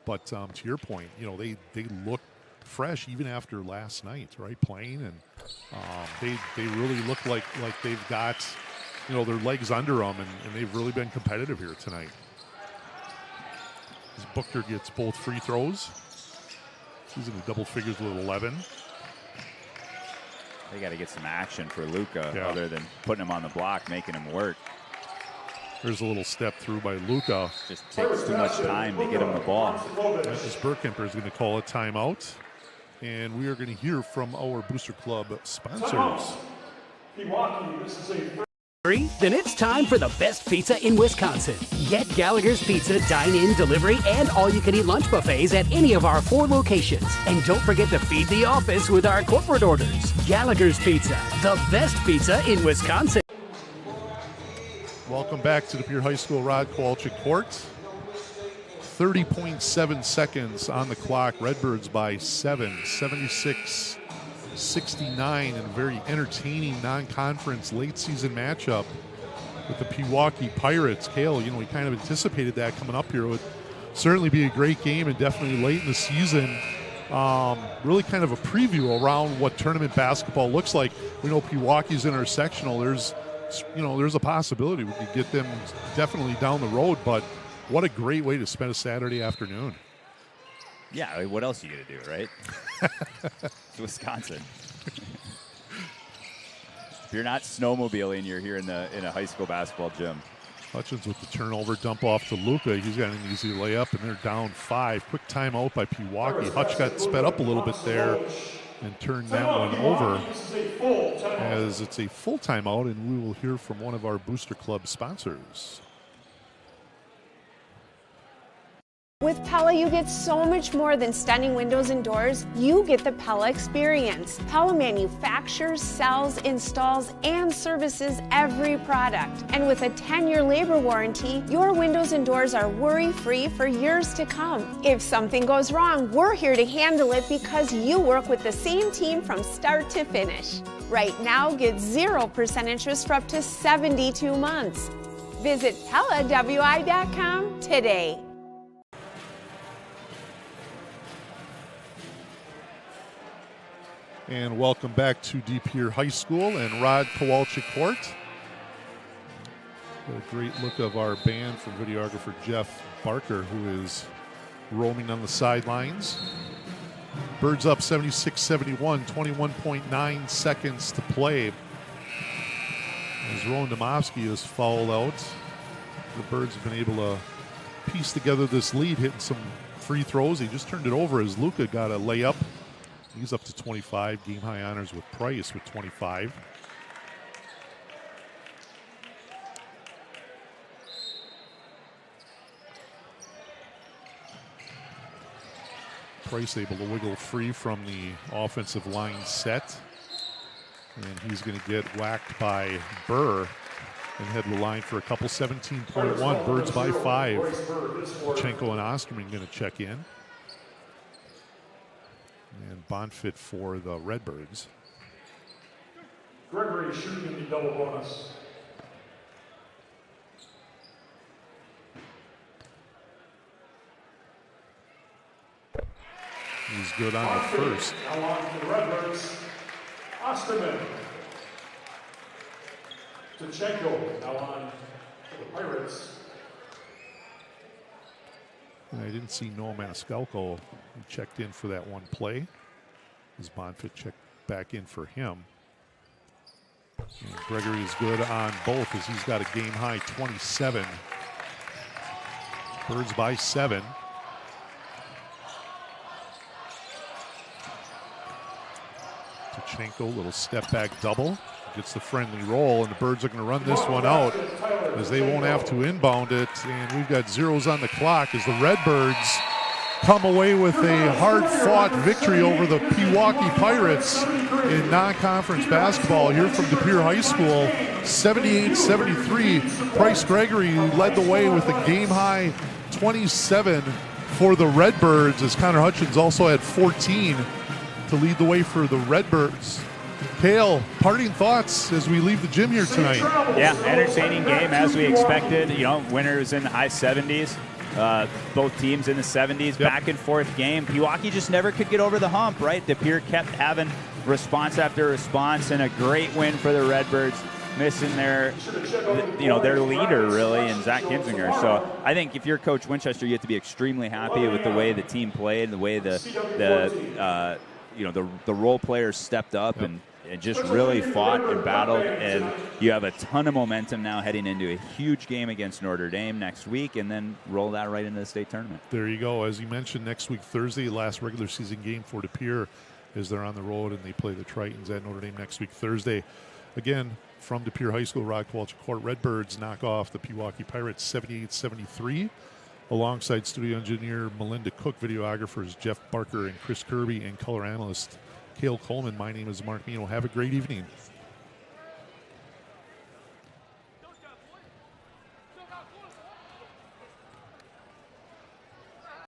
But to your point, you know, they look fresh even after last night, right, playing. And they really look like they've got, you know, their legs under them, and they've really been competitive here tonight. As Booker gets both free throws. He's in the double figures with 11. They got to get some action for Luka, Yeah. other than putting him on the block, making him work. There's a little step through by Luka. Just takes too much time to get him the ball. As Burkemper is going to call a timeout. And we are going to hear from our Booster Club sponsors. Pewaukee, this is a Then it's time for the best pizza in Wisconsin. Get Gallagher's Pizza dine-in, delivery, and all-you-can-eat lunch buffets at any of our 4 locations. And don't forget to feed the office with our corporate orders. Gallagher's Pizza, the best pizza in Wisconsin. Welcome back to the Pere High School Rod Kowalczyk Court. 30.7 seconds on the clock. Redbirds by 7, 76-69, and a very entertaining non-conference late-season matchup with the Pewaukee Pirates. Cale, you know, we kind of anticipated that coming up here. It would certainly be a great game, and definitely late in the season. Really kind of a preview around what tournament basketball looks like. We know Pewaukee's in our sectional. There's a possibility we could get them definitely down the road, but what a great way to spend a Saturday afternoon. Yeah, I mean, what else are you going to do, right? It's Wisconsin. If you're not snowmobiling, you're here in a high school basketball gym. Hutchins with the turnover, dump off to Luka. He's got an easy layup, and they're down 5. Quick timeout by Pewaukee. Hutch got sped up a little bit there and turned that one over as it's a full timeout, and we will hear from one of our Booster Club sponsors. With Pella, you get so much more than stunning windows and doors. You get the Pella experience. Pella manufactures, sells, installs, and services every product. And with a 10-year labor warranty, your windows and doors are worry-free for years to come. If something goes wrong, we're here to handle it because you work with the same team from start to finish. Right now, get 0% interest for up to 72 months. Visit PellaWI.com today. And welcome back to De Pere High School and Rod Kowalczyk Court. A great look of our band from videographer Jeff Barker, who is roaming on the sidelines. Birds up 76-71, 21.9 seconds to play. As Rowan Domofsky is fouled out, the Birds have been able to piece together this lead, hitting some free throws. He just turned it over as Luka got a layup. He's up to 25. Game high honors with Price with 25. Price able to wiggle free from the offensive line set. And he's going to get whacked by Burr and head to the line for a couple. 17.1. Birds by 5. Chenko and Osterman going to check in. And Bonfit for the Redbirds. Gregory shooting in the double bonus. He's good on the first. Now on to the Redbirds. Osterman. Tachenko now on to the Pirates. And I didn't see Noah Maniscalco. He checked in for that one play. As Bonfit checked back in for him. And Gregory is good on both as he's got a game high 27. Birds by 7. Tachenko, little step back double. Gets the friendly roll, and the Birds are going to run this one out as they won't have to inbound it. And we've got zeros on the clock as the Redbirds come away with a hard-fought victory over the Pewaukee Pirates in non-conference basketball here from De Pere High School. 78-73. Price Gregory led the way with a game-high 27 for the Redbirds, as Connor Hutchins also had 14 to lead the way for the Redbirds. Cale, parting thoughts as we leave the gym here tonight. Yeah, entertaining game as we expected. You know, winners in the high 70s. Both teams in the 70s, back and forth game. Pewaukee just never could get over the hump, right? De Pere kept having response after response, and a great win for the Redbirds, missing their leader really, and Zach Kinzinger. So I think if you're Coach Winchester, you have to be extremely happy with the way the team played, the way the role players stepped up and just really fought and battled, and you have a ton of momentum now heading into a huge game against Notre Dame next week, and then roll that right into the state tournament. There you go. As you mentioned, next week, Thursday, last regular season game for De Pere, as they're on the road and they play the Tritons at Notre Dame next week, Thursday. Again, from De Pere High School, Rod Kowalczyk Court, Redbirds knock off the Pewaukee Pirates 78-73. Alongside studio engineer Melinda Cook, videographers Jeff Barker and Chris Kirby, and color analyst Cale Coleman. My name is Mark Mino. Have a great evening.